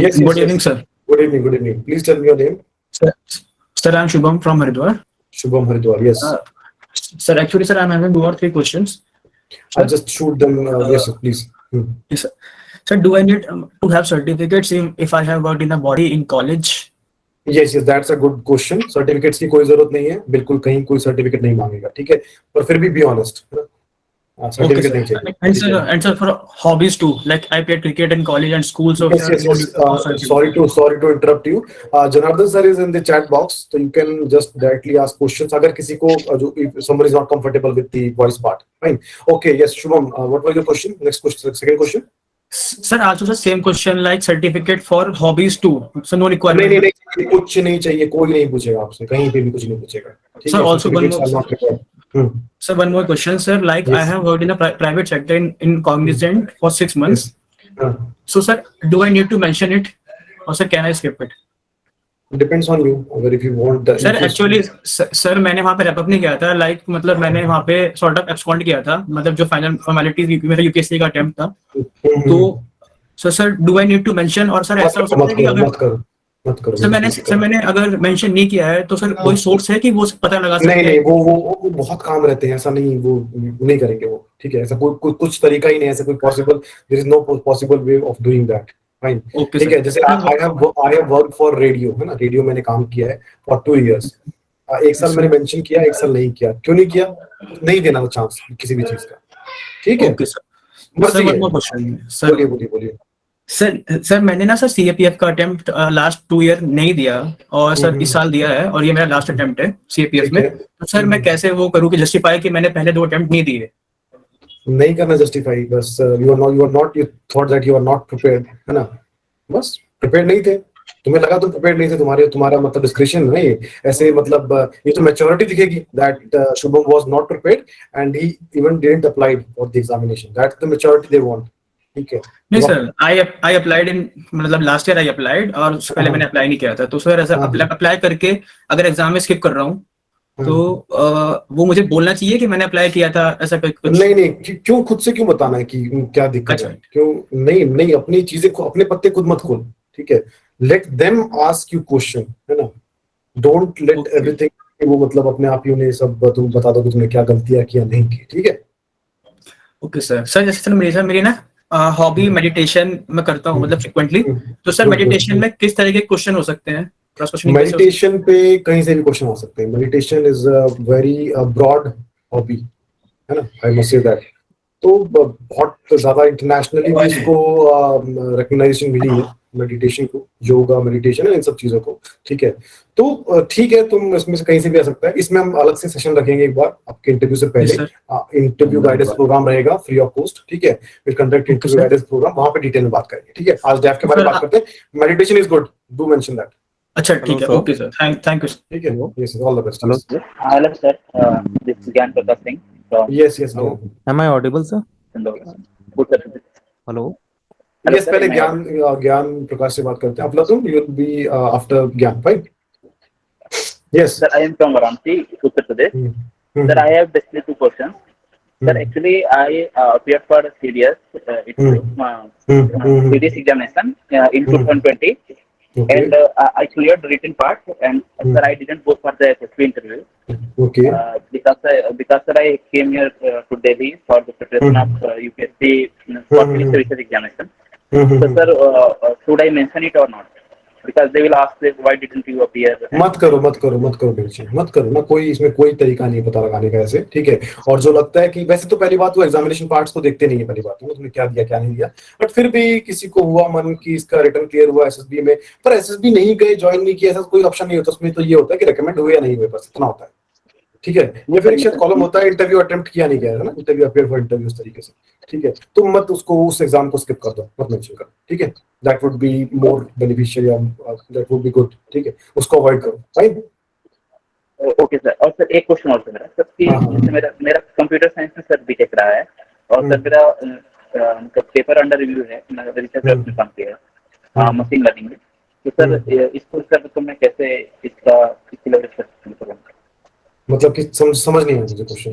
Yes. Good evening, sir. Good evening. Please tell me your name. Sir, I'm Shubham from Haridwar. Shubham Haridwar. Yes. Sir, actually, sir, I'm having 2 or 3 questions. I'll just shoot them. Yes, sir, please. Yes, sir. Sir, do I need to have certificates if I have worked in a body in college? Yes, that's a good question. Certificates की कोई जरूरत नहीं है, बिल्कुल कहीं कोई certificate नहीं मांगेगा। ठीक है, पर फिर भी ऑनेस्ट, Okay, सर्टिफिकेट sir. नहीं चाहिए, And ठीक sir, है। and sir, for hobbies too, like I played cricket in college and school, so Yes, sir, yes, no yes. need for certificate. Sorry to interrupt you. Janardhan sir is in the chat box, so you can just directly ask questions. अगर किसी को जो if someone is not comfortable with the voice part, fine. Okay, yes, Shubham, what was your question? Next question, second question. Sir, also the same question like certificate for hobbies too. So no नहीं requirement. नहीं नहीं, कुछ नहीं चाहिए, कोई नहीं पूछेगा आपसे, कहीं पे भी कुछ नहीं पूछेगा, ठीक Sir, है? also one Certificates more. are not required. Sir, one more question, sir. Like I Yes. have worked in a private sector in Cognizant for 6 months. Yes. So, sir, do I need to mention it, or sir, can I skip it? Depends on you. अगर if you want the sir actually sir मैंने वहाँ पे wrap up नहीं किया था, like मतलब मैंने वहाँ पे सॉर्ट ऑफ एब्सकॉन्ड किया था, मतलब जो फाइनल फॉर्मेलिटीज मेरा यूपीएससी का अटेम्प्ट था। तो sir do I need to mention, और सर ऐसा हो सकता है कि अगर मत करो सर मैंने अगर मेंशन नहीं किया है तो सर कोई सोर्स है कि वो पता लगा सकते हैं? नहीं, वो बहुत काम रहते हैं, ऐसा नहीं, वो नहीं करेंगे वो, ठीक है? ऐसा कोई कुछ तरीका ही नहीं है, ऐसा कोई possible, there is no possible way of doing that, fine, ठीक है? जैसे I have work for radio, है ना, रेडियो मैंने काम किया है फॉर 2 इयर्स, एक साल मैंने मेंशन किया, एक साल नहीं किया, क्यों नहीं किया? नहीं देना चांस किसी भी चीज का, ठीक है? सर बोलिए। सर मैंने ना सर सीएपीएफ का अटेम्प्ट लास्ट 2 ईयर नहीं दिया, और सर इस साल दिया है, और ये मेरा लास्ट अटेम्प्ट है सीएपीएफ में। तो सर मैं कैसे वो करूँ कि जस्टिफाई कि मैंने पहले 2 अटेम्प्ट नहीं दिए? नहीं करना जस्टिफाई, बस you thought that you are not prepared, है ना? बस प्रिपेयर्ड नहीं थे, तुम्हें लगा तुम प्रिपेयर्ड नहीं थे, तुम्हारा मतलब डिस्क्रिप्शन नहीं ऐसे, मतलब ये तो मैच्योरिटी दिखेगी that Shubham was not prepared and he even didn't applied for the examination, that's the maturity they want, ठीक है? नहीं सर, आई अप्लाइड इन, मतलब लास्ट ईयर आई अप्लाइड, और उससे पहले मैंने अप्लाई नहीं किया था। तो सर ऐसा अप्लाई करके अगर एग्जाम में स्किप कर रहा हूँ तो वो मुझे बोलना चाहिए कि मैंने अप्लाई किया था, ऐसा कुछ? नहीं, क्यों खुद से क्यों बताना है कि क्या दिक्कत है? क्यों नहीं, अपनी चीजें अपने पत्ते खुद मत खोल, ठीक है? Let them ask you question, है ना? डोंट लेट एवरीथिंग वो मतलब अपने आप ही उन्हें सब तुम बता दो कि तुमने क्या गलतियां किया नहीं की, ठीक है? Okay sir. जैसे सर मेरी ना हॉबी मेडिटेशन में करता हूँ, मतलब फ्रिक्वेंटली। तो सर मेडिटेशन में किस तरह के क्वेश्चन हो सकते हैं? मेडिटेशन पे कहीं से भी क्वेश्चन आ सकते हैं। Meditation is a very broad hobby, है ना? I must say that. तो बहुत ज्यादा इंटरनेशनली भी इसको रिकॉग्नाइजेशन मिली है मेडिटेशन को, योगा, मेडिटेशन है, इन सब चीजों को, ठीक है? तो ठीक है, तुम इसमें से कहीं से भी आ सकता है। इसमें हम अलग से सेशन रखेंगे एक बार आपके इंटरव्यू से पहले। इंटरव्यू गाइडेंस प्रोग्राम रहेगा फ्री ऑफ कॉस्ट, ठीक है? Will conduct interview guidance programme, वहां पे डिटेल में बात करेंगे, ठीक है? आज डैफ के बारे में बात करते हैं। Meditation is good, do mention that. अच्छा ठीक है, ओके सर, थैंक यू। ठीक है, yes, all the best. Hello sir, this Gyan Prakash Singh from. Yes, am I audible sir? Hello, yes, पहले ज्ञान प्रकाश से बात करते हैं। Aflatoon, you will be after Gyan, right? Yes sir, I am from Varanasi, Uttar Pradesh. Sir, I have basically 2 questions. Sir, actually, I appeared for a serious serious examination in 2020, and I cleared the written part. And sir, I didn't go for the SSB interview. Okay. Because sir, I came here to Delhi for the preparation of UPSC for civil services examination. So sir, should I mention it or not? Because they will ask why didn't you appear? मत करो बेंची, मत करो ना, कोई इसमें कोई तरीका नहीं पता लगाने का ऐसे, ठीक है? और जो लगता है कि वैसे तो पहली बात वो एग्जामिनेशन पार्ट्स को देखते नहीं है, पहली बात तुमने क्या दिया क्या नहीं दिया, बट फिर भी किसी को हुआ मन कि इसका रिटर्न क्लियर हुआ एसएसबी में, पर एसएसबी नहीं गए, ज्वाइन नहीं किया, ऐसा कोई ऑप्शन नहीं होता उसमें। तो ये होता है कि रिकमेंड हुए या नहीं हुए, बस इतना होता है, ठीक है? ये फिर एक शायद कॉलम होता है इंटरव्यू अटेम्प्ट किया नहीं गया है ना, इंटरव्यू अपियर फॉर इंटरव्यू इस तरीके से, ठीक है? तुम मत उसको, उस एग्जाम को स्किप कर दो, मत मेंशन करो, ठीक है? That would be more beneficial, या दैट वुड बी गुड, ठीक है? उसको अवॉइड करो, फाइन? Okay sir. और सर एक क्वेश्चन और मेरा सर, कि मेरा कंप्यूटर साइंस में सर बीटेक रहा है, और सर मेरा पेपर अंडर रिव्यू है, मैं रिसर्च में काम किया है मशीन लर्निंग में। तो सर इसको सर तो मैं कैसे इसकी लेवरेज कर सकता हूँ? मतलब कि समझ नहीं आया मुझे क्वेश्चन।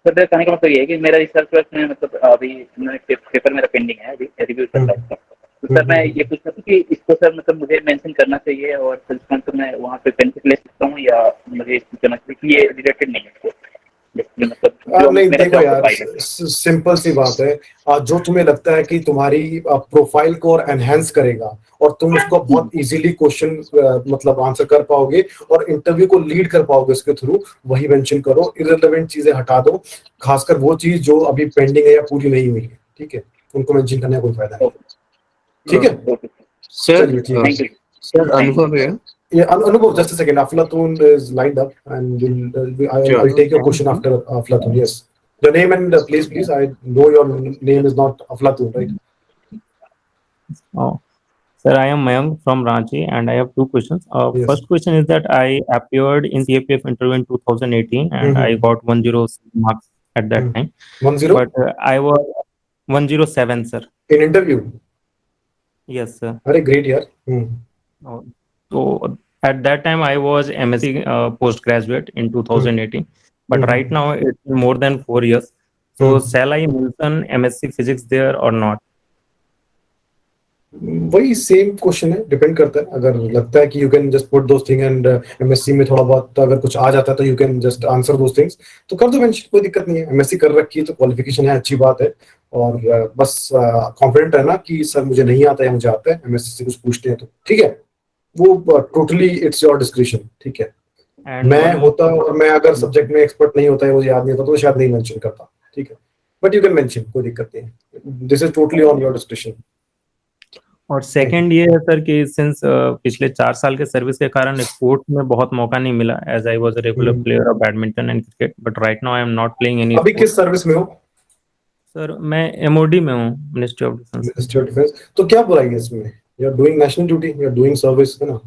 सर मेरा कहने का मतलब ये है कि मेरा रिसर्च वर्क में मतलब अभी पेपर मेरा पेंडिंग है, अभी रिव्यू चल रहा है। तो सर मैं ये पूछ रहा था कि इसको सर मतलब मुझे मेंशन करना चाहिए, और सर तो मैं वहाँ पे बेनिफिट ले सकता हूँ, या मुझे इसको करना चाहिए कि ये रिलेटेड नहीं है इसको मतलब जो नहीं मेरा देखो जॉब यार, प्रोफाइल है। सिंपल सी बात है, जो तुम्हें लगता है कि तुम्हारी प्रोफाइल को और एनहेंस करेगा और तुम उसको बहुत इजीली क्वेश्चन मतलब आंसर कर पाओगे और इंटरव्यू को लीड कर पाओगे उसके थ्रू, वही मेंशन करो। इररिलेवेंट चीजें हटा दो, खासकर वो चीज जो अभी पेंडिंग है या पूरी नहीं हुई है, ठीक है, उनको मेंशन करने का कोई फायदा नहीं, ठीक है। सर चलिए ठीक है। सर अनुभव है। Yeah, Anubhav, just a second. Aflatun is lined up, and I'll take your question after Aflatun. Yes, the name and please. I know your name is not Aflatun, right? Oh, sir, I am Mayank from Ranchi, and I have two questions. Yes. First question is that I appeared in CAPF interview in 2018, and I got 107 marks at that time. 10? But I was 107, sir. In interview? Yes, sir. Very great, yeah. So at that time I was MSc postgraduate in 2018, but right now it's more than 4 years. So shall I mention MSc physics there or not? वही same question है, depend करता है। अगर लगता है कि you can just put those thing and MSc में थोड़ा बहुत अगर कुछ आ जाता है तो you can just answer those things, तो कर दो मेंशन, कोई दिक्कत नहीं है। एमएससी कर रखी है तो क्वालिफिकेशन है, अच्छी बात है। और बस कॉन्फिडेंट है ना कि सर मुझे नहीं आता है, मुझे आता है, एमएससी से कुछ पूछते हैं तो ठीक है, वो टोटली इट्स योर डिस्क्रिप्शन, ठीक है। मैं होता और मैं अगर सब्जेक्ट में एक्सपर्ट नहीं होता है, मुझे याद नहीं होता, तो शायद नहीं मेंशन करता, ठीक है, बट यू कैन मेंशन, कोई दिक्कत नहीं है। This is totally on your description. और सेकंड ये है सर कि सिंस पिछले 4 साल के सर्विस के कारण स्पोर्ट्स में बहुत मौका नहीं मिला, as I was a regular player of badminton and cricket, but right now I am not playing any. अभी किस सर्विस में हो? सर मैं एमओडी में हूँ, ministry of defence. Ministry of defence, तो क्या बुराई है इसमें? You are doing national duty, you are doing service, है ना,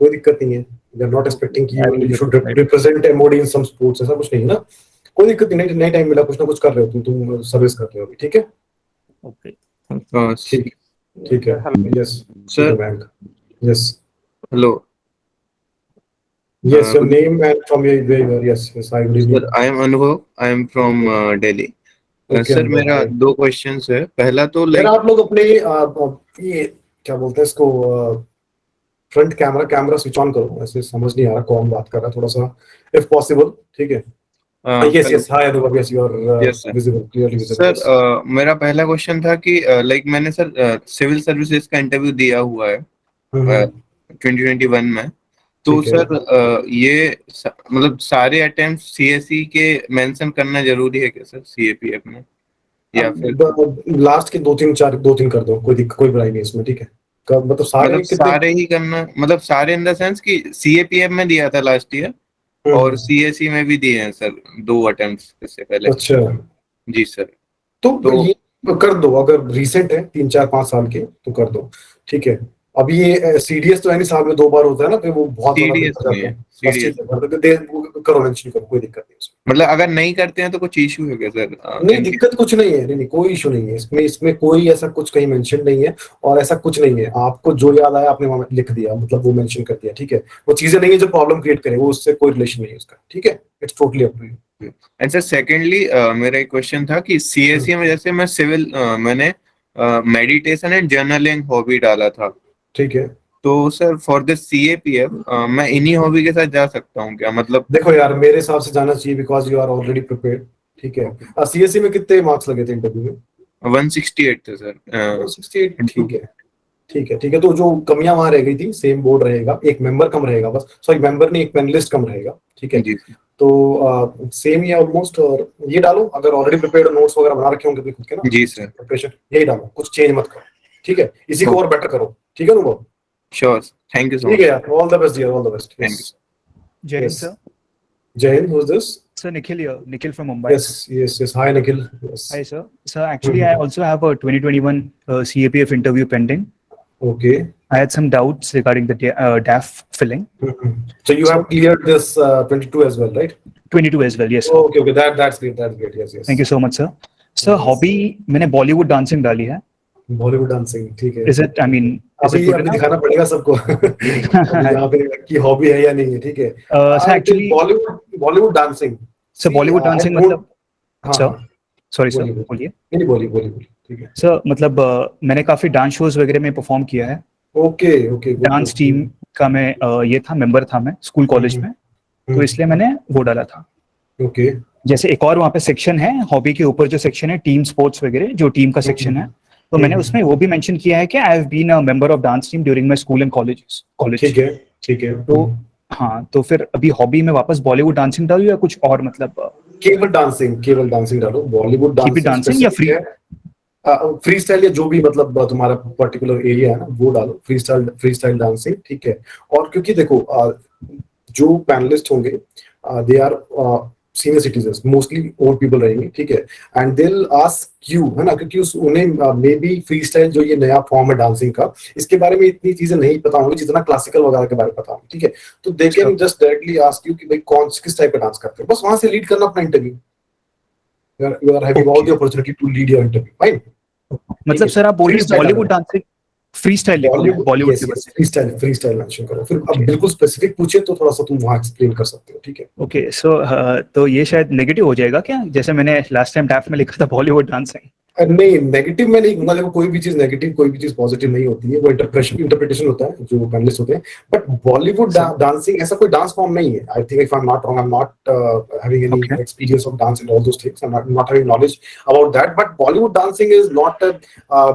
कोई दिक्कत नहीं है। वी आर नॉट एक्सपेक्टिंग कि you should represent MOD in some sports, ऐसा कुछ नहीं है ना, कोई दिक्कत नहीं। नहीं टाइम मिला, कुछ ना कुछ कर रहे हो तुम सर्विस कर रहे हो अभी, ठीक है। ओके ठीक है। Yes sir, yes hello, yes, your name and from where you are. Yes, I agree. Sir, I am Anubhav. I am from Delhi. Sir मेरा 2 क्वेश्चंस है। पहला तो यार आप लोग अपने ये क्या बोलते हैं इसको, फ्रंट कैमरा स्विच ऑन करो, ऐसे समझ नहीं आ रहा कौन बात कर रहा है, थोड़ा सा इफ पॉसिबल, ठीक है। Yes hi Anubhav, yes you are visible, clearly visible. Sir मेरा पहला क्वेश्चन था कि लाइक मैंने सर सिविल सर्विसेज का इंटरव्यू दिया हुआ है 2021 में, तो सर ये मतलब सारे अटेम्प्ट सीएसई के मेंशन करना जरूरी है क्या सर सीएपीएफ में, या फिर लास्ट के 2-3 कर दो, कोई बुराई नहीं इसमें, ठीक है। मतलब सारे ही करना, मतलब सारे इन द सेंस कि सीएपीएफ में दिया था लास्ट ईयर और सीएसई में भी दिए हैं सर 2 अटेम्प्ट्स इससे पहले। अच्छा जी सर, तो ये कर दो, अगर रिसेंट है 3-4-5 साल के तो कर दो, ठीक है। अभी ये सीडीएस तो यानी साल में 2 बार होता है ना, तो वो बहुत करो, मेंशन करो, कोई दिक्कत नहीं। मतलब अगर नहीं करते हैं तो कुछ इशू है क्या सर? नहीं, दिक्कत कुछ नहीं है, नहीं कोई इशू नहीं है इसमें कोई ऐसा कुछ कहीं मेंशन नहीं है, और ऐसा कुछ नहीं है। आपको जो याद आया आपने वहां लिख दिया, मतलब वो मेंशन कर दिया, ठीक है। वो चीजें नहीं है जो प्रॉब्लम क्रिएट करे, वो उससे कोई रिलेशन नहीं है उसका, ठीक है। It's totally up to you. And sir secondly मेरा एक क्वेश्चन था कि सीएसई में जैसे मैं सिविल मैंने मेडिटेशन एंड जर्नलिंग हॉबी डाला था, ठीक है। तो सर फॉर द सीएपीएफ मैं इन्हीं हॉबी के साथ जा सकता हूँ क्या? मतलब देखो यार, मेरे हिसाब से जाना चाहिए, because you are already prepared, ठीक है। सीएसई में कितने मार्क्स लगे थे इंटरव्यू में? 168 थे सर। 168, ठीक है। तो जो कमियां वहां रह गई थी, सेम बोर्ड रहेगा, एक मेंबर कम रहेगा बस, सॉरी मेंबर नहीं, एक पैनलिस्ट कम रहेगा, ठीक है। तो सेम ही ऑलमोस्ट, और ये डालो, अगर ऑलरेडी प्रिपेयर्ड नोट्स वगैरह बना रखे होंगे खुद के ना, जी सर, प्रिपरेशन यही डालो, कुछ चेंज मत करो, ठीक है। इसी को और बेटर करो, ठीक है Anubhav? Sure, thank you so much. ठीक है यार, all the best dear, all the best. Thank you. Jai Hind, sir. Jai Hind, who's this? Sir, Nikhil here. Nikhil from Mumbai. Yes. Hi, Nikhil. Yes. Hi, sir. Sir, actually, I also have a 2021 CAPF interview pending. Okay. I had some doubts regarding the DAF filling. So you have cleared this 22 as well, right? 22 as well, yes. Okay. That's great. Yes. Thank you so much, sir. Sir, hobby मैंने Bollywood dancing डाली है. Bollywood dancing, ठीक है। Is it? I mean, अभी दिखाना पड़ेगा सबको यहाँ पे कि हॉबी है या नहीं है, ठीक है। Sir, actually, Bollywood dancing. Sir, Bollywood dancing मतलब, sir, sorry sir, बोलिए। नहीं, बोलिए, ठीक है। Sir, मतलब मैंने काफी डांस शोज वगैरह में परफॉर्म किया है। ओके। डांस टीम का मैं ये था, मेंबर था मैं स्कूल कॉलेज में, तो इसलिए मैंने वो डाला था। ओके। जैसे एक और वहाँ पे सेक्शन है हॉबी के ऊपर, जो सेक्शन है टीम स्पोर्ट्स वगैरह, जो टीम का सेक्शन है, तो मैंने उसमें वो भी मेंशन किया है कि I have been a member of dance team during my school and college. ठीक है। तो हाँ, तो फिर अभी हॉबी में वापस बॉलीवुड डांसिंग डालूं या कुछ और, मतलब केवल डांसिंग डालो। बॉलीवुड डांसिंग या फ्री फ्री स्टाइल या जो भी मतलब तुम्हारा पर्टिकुलर एरिया है ना वो डालो, फ्री स्टाइल डांसिंग, ठीक है। और क्योंकि देखो जो पैनलिस्ट होंगे they are senior citizens, mostly old people रहेंगे, ठीक है। And they will ask you, है ना, क्योंकि उन्हें मे बी फ्री स्टाइल जो ये नया फॉर्म है डांसिंग का, इसके बारे में इतनी चीजें नहीं पता होंगी जितना क्लासिकल वगैरह के बारे में पता होंगे, ठीक है। तो they can just directly ask you कि भाई किस टाइप का डांस करते हो, बस वहां से लीड करना अपना interview. You are having all the opportunity to lead your interview, fine? मतलब सर आप बोल रहे हैं Bollywood dancing free style, Bollywood free style mention करो, फिर अब बिल्कुल स्पेसिफिक पूछे तो थोड़ा सा तुम वहां एक्सप्लेन कर सकते हो, ठीक है। ओके, सो तो ये शायद नेगेटिव हो जाएगा क्या, जैसे मैंने लास्ट टाइम डैफ में लिखा था बॉलीवुड डांसिंग? नहीं, नेगेटिव में नहीं कहूंगा। देखो, कोई भी चीज नेगेटिव, कोई भी चीज पॉजिटिव नहीं होती है, वो इंटरप्रिटेशन होता है जो पैनलिस्ट होते हैं। बट बॉलीवुड डांसिंग ऐसा कोई डांस फॉर्म नहीं है। I think if I am not wrong, I am not having any experience of dance and all those things, I am not having knowledge about that, but Bollywood dancing is not a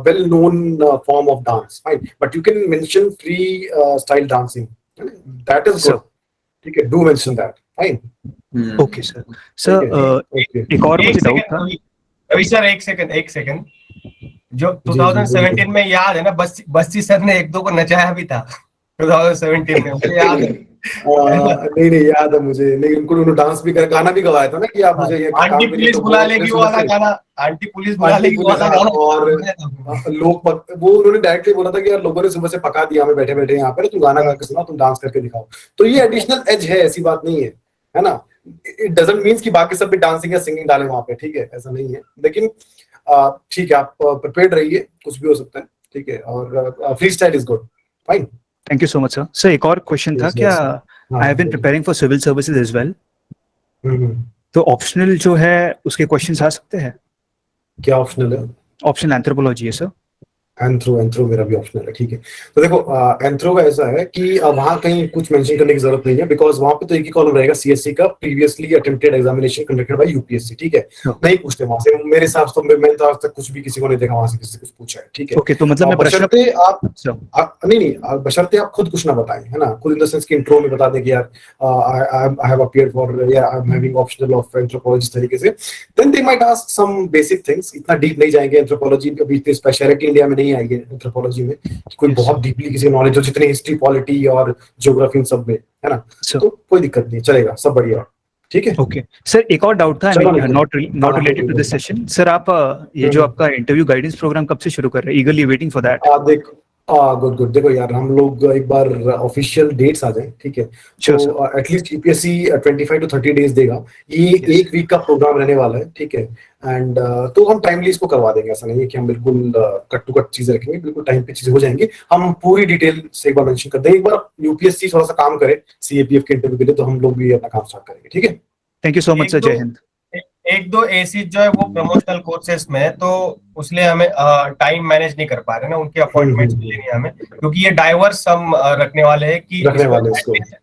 well known form of dance, fine. But you can mention free style dancing, that is good, ठीक है, do mention that, fine. Okay sir. Sir एक और मुझे doubt था अभी sir, एक second, जो 2017 में याद है ना, बस्ती सर ने 1-2 को नचाया भी था 2017 में, मुझे याद है। नहीं याद है मुझे, लेकिन उन्होंने डांस भी कर, गाना भी गवाया था ना कि आप मुझे ये आंटी पुलिस बुला लेगी वाला गाना, आंटी पुलिस बुला लेगी वाला गाना। और लोग वो उन्होंने डायरेक्टली बोला था कि यार लोगों ने सुबह से पका दिया हमें बैठे बैठे यहाँ पे, तुम गाना गा के सुनाओ, तुम डांस करके दिखाओ। तो ये एडिशनल एज है, ऐसी बात नहीं है ना। इट डजंट मीन्स कि बाकी सब भी डांसिंग या सिंगिंग डालें वहां पे, ठीक है, ऐसा नहीं है। लेकिन ठीक है, आप प्रिपेयर्ड रहिए, कुछ भी हो सकता है, ठीक है। और freestyle is good, fine. Thank you so much sir. Sir एक और क्वेश्चन था, क्या I have been preparing for civil services as well, तो ऑप्शनल जो है उसके क्वेश्चंस आ सकते हैं? क्या ऑप्शनल है? ऑप्शनल एंथ्रोपोलॉजी है सर। एंथ्रो मेरा भी ऑप्शनल है, ठीक है। तो देखो, एंथ्रो का ऐसा है कि वहां कहीं कुछ मेंशन करने की जरूरत नहीं है, बिकॉज वहां पे तो एक ही कॉलम रहेगा, सीएससी का previously attempted examination conducted by UPSC, ठीक है। नहीं पूछते वहां से, मेरे हिसाब से। मैंने तो आज तक कुछ भी किसी को नहीं देखा वहां से किसी से कुछ पूछा है, ठीक है। ओके, तो मतलब बशर्ते आप नहीं, बशर्ते आप खुद कुछ ना बताएं, है ना, खुद इन द सेंस कि इंट्रो में बता दें कि यार आई हैव अपीयर्ड फॉर, या I am having optional of anthropology तरीके से, then they might ask some basic things. इतना डीप नहीं जाएंगे एंथ्रोपोलॉजी, अभी इतनी स्पेशलिटी इंडिया में नहीं आई है एंथ्रोपोलॉजी में कि कोई बहुत डीपली किसी नॉलेज हो, जितनी हिस्ट्री, पॉलिटी और ज्योग्राफी इन सब में, है ना। तो कोई दिक्कत नहीं, चलेगा, सब बढ़िया, ठीक है। ओके सर, एक और डाउट था, not related to this session. Sir आप ये जो आपका इंटरव्यू गाइडेंस प्रोग्राम कब से शुरू कर रहे हैं? ईगरली वेटिंग फॉर दैट। गुड। देखो यार, हम लोग एक बार ऑफिशियल डेट्स आ जाए, ठीक है, तो एटलीस्ट यूपीएससी 25 to 30 डेज देगा। ये एक वीक का प्रोग्राम रहने वाला है, ठीक है। एंड तो हम टाइमली इसको करवा देंगे, ऐसा नहीं है कि हम बिल्कुल कट टू कट चीजें रखेंगे, बिल्कुल टाइम पे चीजें हो जाएंगी। हम पूरी डिटेल से एक बार मेंशन कर देंगे। एक बार यूपीएससी थोड़ा सा काम करे सीएपीएफ के इंटरव्यू के लिए, तो हम लोग भी अपना काम स्टार्ट करेंगे, ठीक है। Thank you so much sir, जय हिंद। 1-2 एसी जो है वो प्रमोशनल कोर्सेस में है, तो उसलिए हमें टाइम मैनेज नहीं कर पा रहे ना, उनके अपॉइंटमेंट्स भी लेनी है हमें, क्योंकि ये डाइवर्स हम रखने वाले हैं कि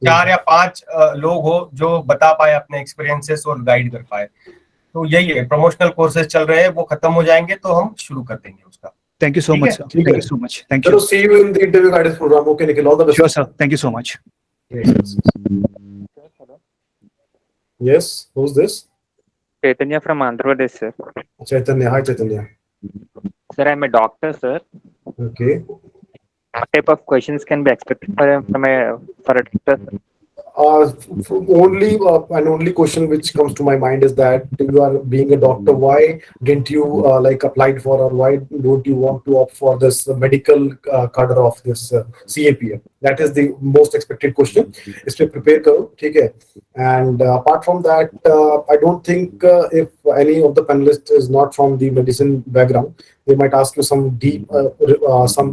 4 या 5 लोग हो जो बता पाए अपने एक्सपीरियंसेस और गाइड कर पाए। तो यही है, प्रमोशनल कोर्सेज चल रहे हैं, वो खत्म हो जाएंगे तो हम शुरू कर देंगे उसका। Thank you so much sir, thank you so much, thank you. चलो, see you in the interview guidance programme. Okay Nikhil, all the best. Sure sir, thank you so much. Yes, who's this? Chaitanya from Andhra Pradesh, sir. Chaitanya, hi Chaitanya. Sir, I'm a doctor, sir. Okay. What type of questions can be expected for a doctor, sir? Only question which comes to my mind is that you are being a doctor, why didn't you applied for, or why don't you want to opt for this medical cadre of this CAPF? That is the most expected question. इस पे prepare करो, ठीक है। And apart from that, I don't think if any of the panelists is not from the medicine background, they might ask you some deep, some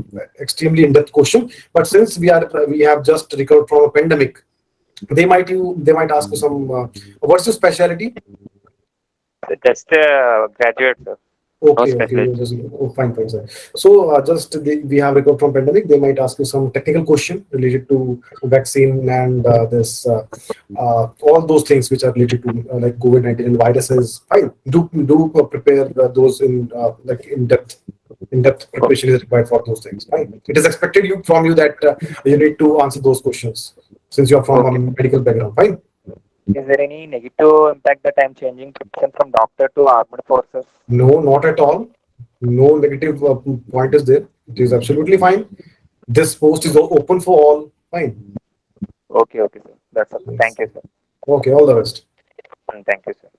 extremely in-depth question. But since we have just recovered from a pandemic, they might ask you some what's your specialty? Just a graduate, sir. Okay, okay, fine, sir. So, we have record from pandemic. They might ask you some technical question related to vaccine and all those things which are related to like COVID-19 and viruses. Fine, do prepare those in depth preparation is required for those things. Fine, it is expected from you that you need to answer those questions since you are from a medical background. Fine. Is there any negative impact that I'm changing profession from doctor to armed forces? No, not at all. No negative point is there. It is absolutely fine. This post is open for all. Fine. Okay, sir. That's all. Yes. Thank you, sir. Okay, all the best. Thank you, sir.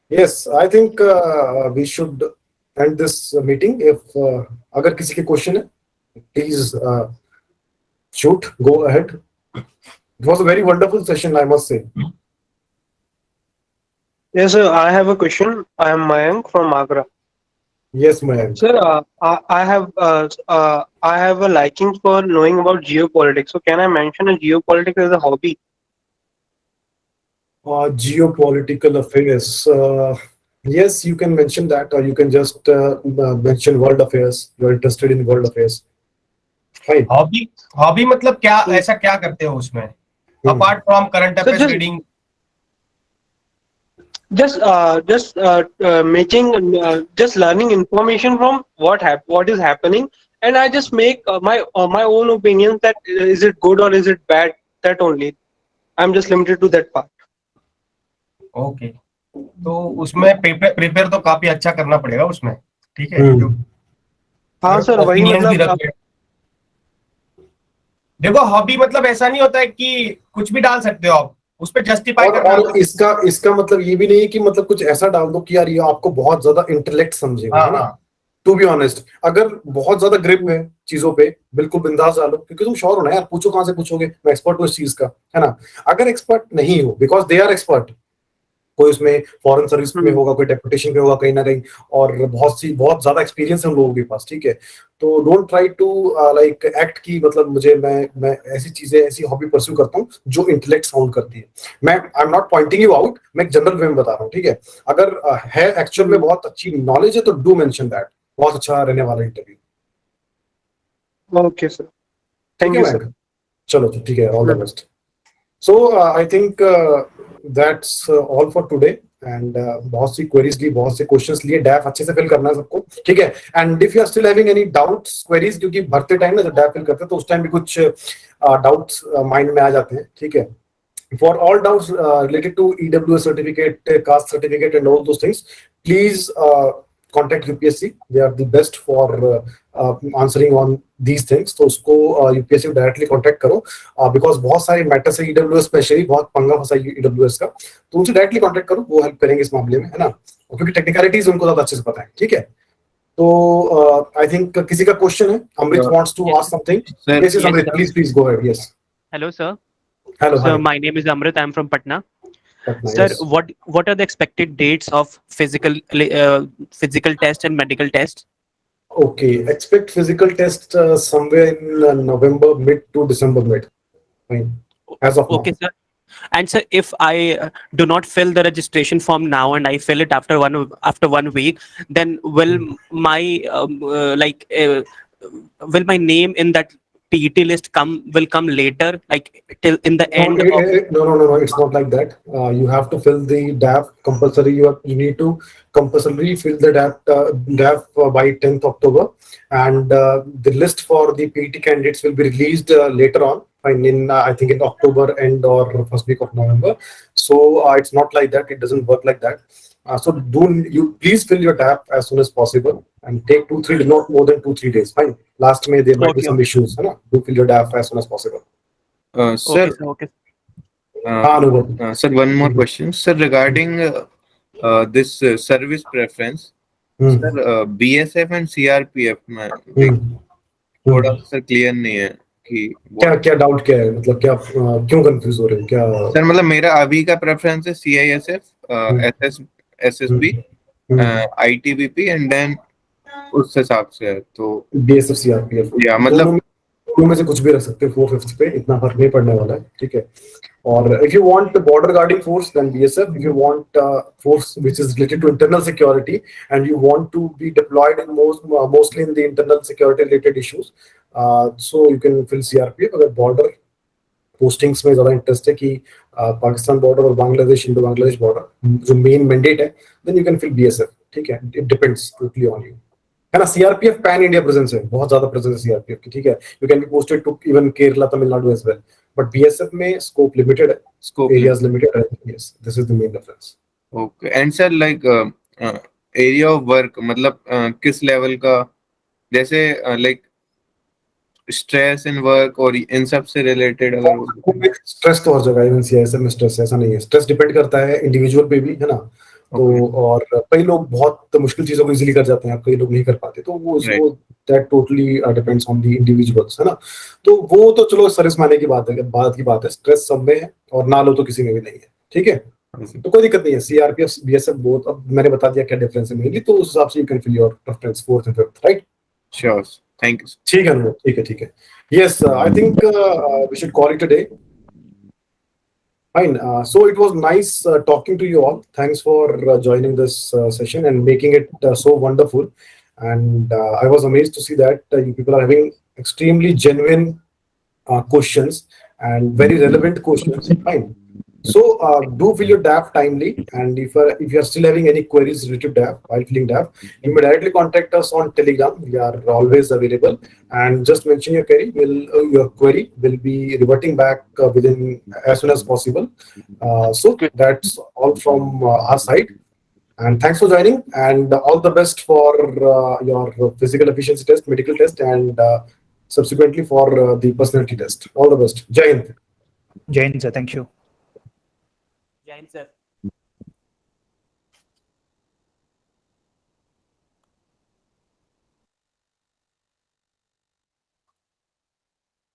Yes, I think we should end this meeting. If अगर किसी के question है, please shoot. Go ahead. It was a very wonderful session, I must say. Yes, sir. I have a question. I am Mayank from Agra. Yes, Mayank. Sir, I have a liking for knowing about geopolitics. So, can I mention a geopolitics as a hobby? Geopolitical affairs. Yes, you can mention that, or you can just mention world affairs. You're interested in world affairs. Fine. Hobby मतलब क्या, ऐसा क्या करते हो उसमें apart from current affairs reading? Just learning information from what is happening, and I just make my own opinions that is it good or is it bad. That only. I'm just limited to that part. Okay, तो उसमें prepare तो काफी अच्छा करना पड़ेगा उसमें, ठीक है? हाँ सर, वही मतलब देखो, हॉबी मतलब ऐसा नहीं होता है कि कुछ भी डाल सकते हो आप उस पे जस्टिफाई करना। और इसका मतलब ये भी नहीं है कि मतलब कुछ ऐसा डाल दो कि यार ये आपको बहुत ज्यादा इंटेलेक्ट समझेगा, है ना? टू बी ऑनेस्ट, अगर बहुत ज्यादा ग्रिप है चीजों पे, बिल्कुल बिंदास डालो, क्योंकि तुम श्योर हो ना यार, पूछो कहां से पूछोगे, मैं एक्सपर्ट हूँ इस चीज का, है ना? अगर एक्सपर्ट नहीं हो, बिकॉज दे आर एक्सपर्ट, कोई उसमें फॉरेन सर्विस में होगा, कोई डेपुटेशन पे होगा कहीं ना कहीं, और बहुत ज्यादा एक्सपीरियंस है उन लोगों के पास, ठीक है? तो don't try to like act की मतलब मैं ऐसी चीजें, ऐसी हॉबी परस्यू करता हूँ जो इंटेलेक्ट साउंड करती है। मैं आई am not Poynting you out, मैं एक जनरल वे में बता रहा हूँ, ठीक है? अगर है एक्चुअल में बहुत अच्छी नॉलेज है तो डू मेंशन दैट, बहुत अच्छा रहने वाला interview. Okay sir, thank you sir. चलो ठीक है, all the best. So I think that's all for today, and बहुत सी queries ली, बहुत से questions लिए, DAF अच्छे से fill करना है सबको, ठीक है? And if you are still having any doubts, queries, क्योंकि भरते टाइम ना जब DAF fill करते हैं तो उस टाइम भी कुछ doubts mind में आ जाते हैं, ठीक है? For all doubts related to EWS certificate, caste certificate, and all those things, please contact UPSC. They are the best for answering on these things. तो उसको UPSC को डायरेक्टली कांटेक्ट करो, बिकॉज बहुत सारे मैटर्स है EWS स्पेशली, बहुत पंगा फंसा है EWS का, तो उनसे डायरेक्टली कांटेक्ट करो, वो हेल्प करेंगे इस मामले में, है ना? क्योंकि टेक्निकलिटीज उनको ज्यादा अच्छे से पता है, ठीक है? तो आई थिंक किसी का क्वेश्चन है, Amrit wants to ask something. Yes Amrit, please go ahead. Yes, hello sir. Hello, sir, hi. my name is Amrit. I'm from Patna. Sir, Yes. what are the expected dates of physical test and medical tests? Okay, expect physical test somewhere in November mid to December mid. Fine. As of Okay, now. sir. And sir, if I do not fill the registration form now and I fill it after one week, then will my will my name in that TET list will come later, like till in the end of... No, it's not like that. You have to fill the DAF compulsory. You need to compulsorily fill the DAF by 10th October, and the list for the PET candidates will be released later on, in I think in October end or first week of November. So it's not like that. It doesn't work like that. So you please fill your DAF as soon as possible and take not more than 2-3 days. Fine. Last May there might be some issues. Hai na? Do fill your DAF as soon as possible. Sir, Okay. sir, one more question, sir, regarding this service preference. Sir, BSF and CRPF में थोड़ा sir clear नहीं है कि क्या doubt क्या है, मतलब क्या क्यों कंफ्यूज हो रहे हैं क्या? सर मतलब मेरा अभी का प्रेफरेंस है CISF, SSB, ITBP and then उस हिसाब से है, तो BSF CRPF या मतलब दोनों में से कुछ भी रख सकते हैं, 4/5 पे इतना फर्क नहीं पड़ने वाला है, ठीक है? Or if you want the border guarding force, then BSF. If you want force which is related to internal security and you want to be deployed in mostly in the internal security related issues, so you can fill CRPF. अगर border postings में ज़्यादा interest है कि Pakistan border और Bangladesh Indo Bangladesh border जो main mandate है, then you can fill BSF. ठीक है, it depends totally on you. है ना, CRPF पैन इंडिया प्रेजेंस है, बहुत ज्यादा प्रेजेंस है CRPF की. ठीक है, you can be posted to even Kerala, Tamil Nadu as well, but BSF में स्कोप लिमिटेड है, स्कोप एरियाज लिमिटेड है. Yes, this is the main difference. Okay. And sir like area of work मतलब किस लेवल का, जैसे लाइक स्ट्रेस इन वर्क और इन सब से रिलेटेड? अगर स्ट्रेस तो हर जगह, इवन CISF में स्ट्रेस ऐसा नहीं है. स्ट्रेस डिपेंड करता है इंडिविजुअल पे भी, है ना. तो और कई लोग बहुत मुश्किल चीजों को इजीली कर जाते हैं, कई लोग नहीं कर पाते, तो वो that totally depends on the individuals, है ना. तो वो तो चलो सर्विस माने की बात है. स्ट्रेस सब में है और ना लो तो किसी में भी नहीं है. ठीक है, तो कोई दिक्कत नहीं है. CRPF BSF बोथ, अब मैंने बता दिया क्या डिफरेंस है मेनली, तो उस हिसाब से you can fill your preference 4th and 5th, right? Sure, thank you. ठीक है अनुभव, ठीक है. Yes, I think we should call it a day. Fine. So it was nice talking to you all. Thanks for joining this session and making it so wonderful. And I was amazed to see that you people are having extremely genuine questions and very relevant questions. Fine. So do fill your DAF timely. And if you are still having any queries related to DAF, while filling DAF, you may directly contact us on Telegram. We are always available. And just mention your query. Your query will be reverting back within as soon as possible. So that's all from our side. And thanks for joining. And all the best for your physical efficiency test, medical test, and subsequently for the personality test. All the best. Jai Hind. Jai Hind, sir. Thank you. Jai Hind, sir.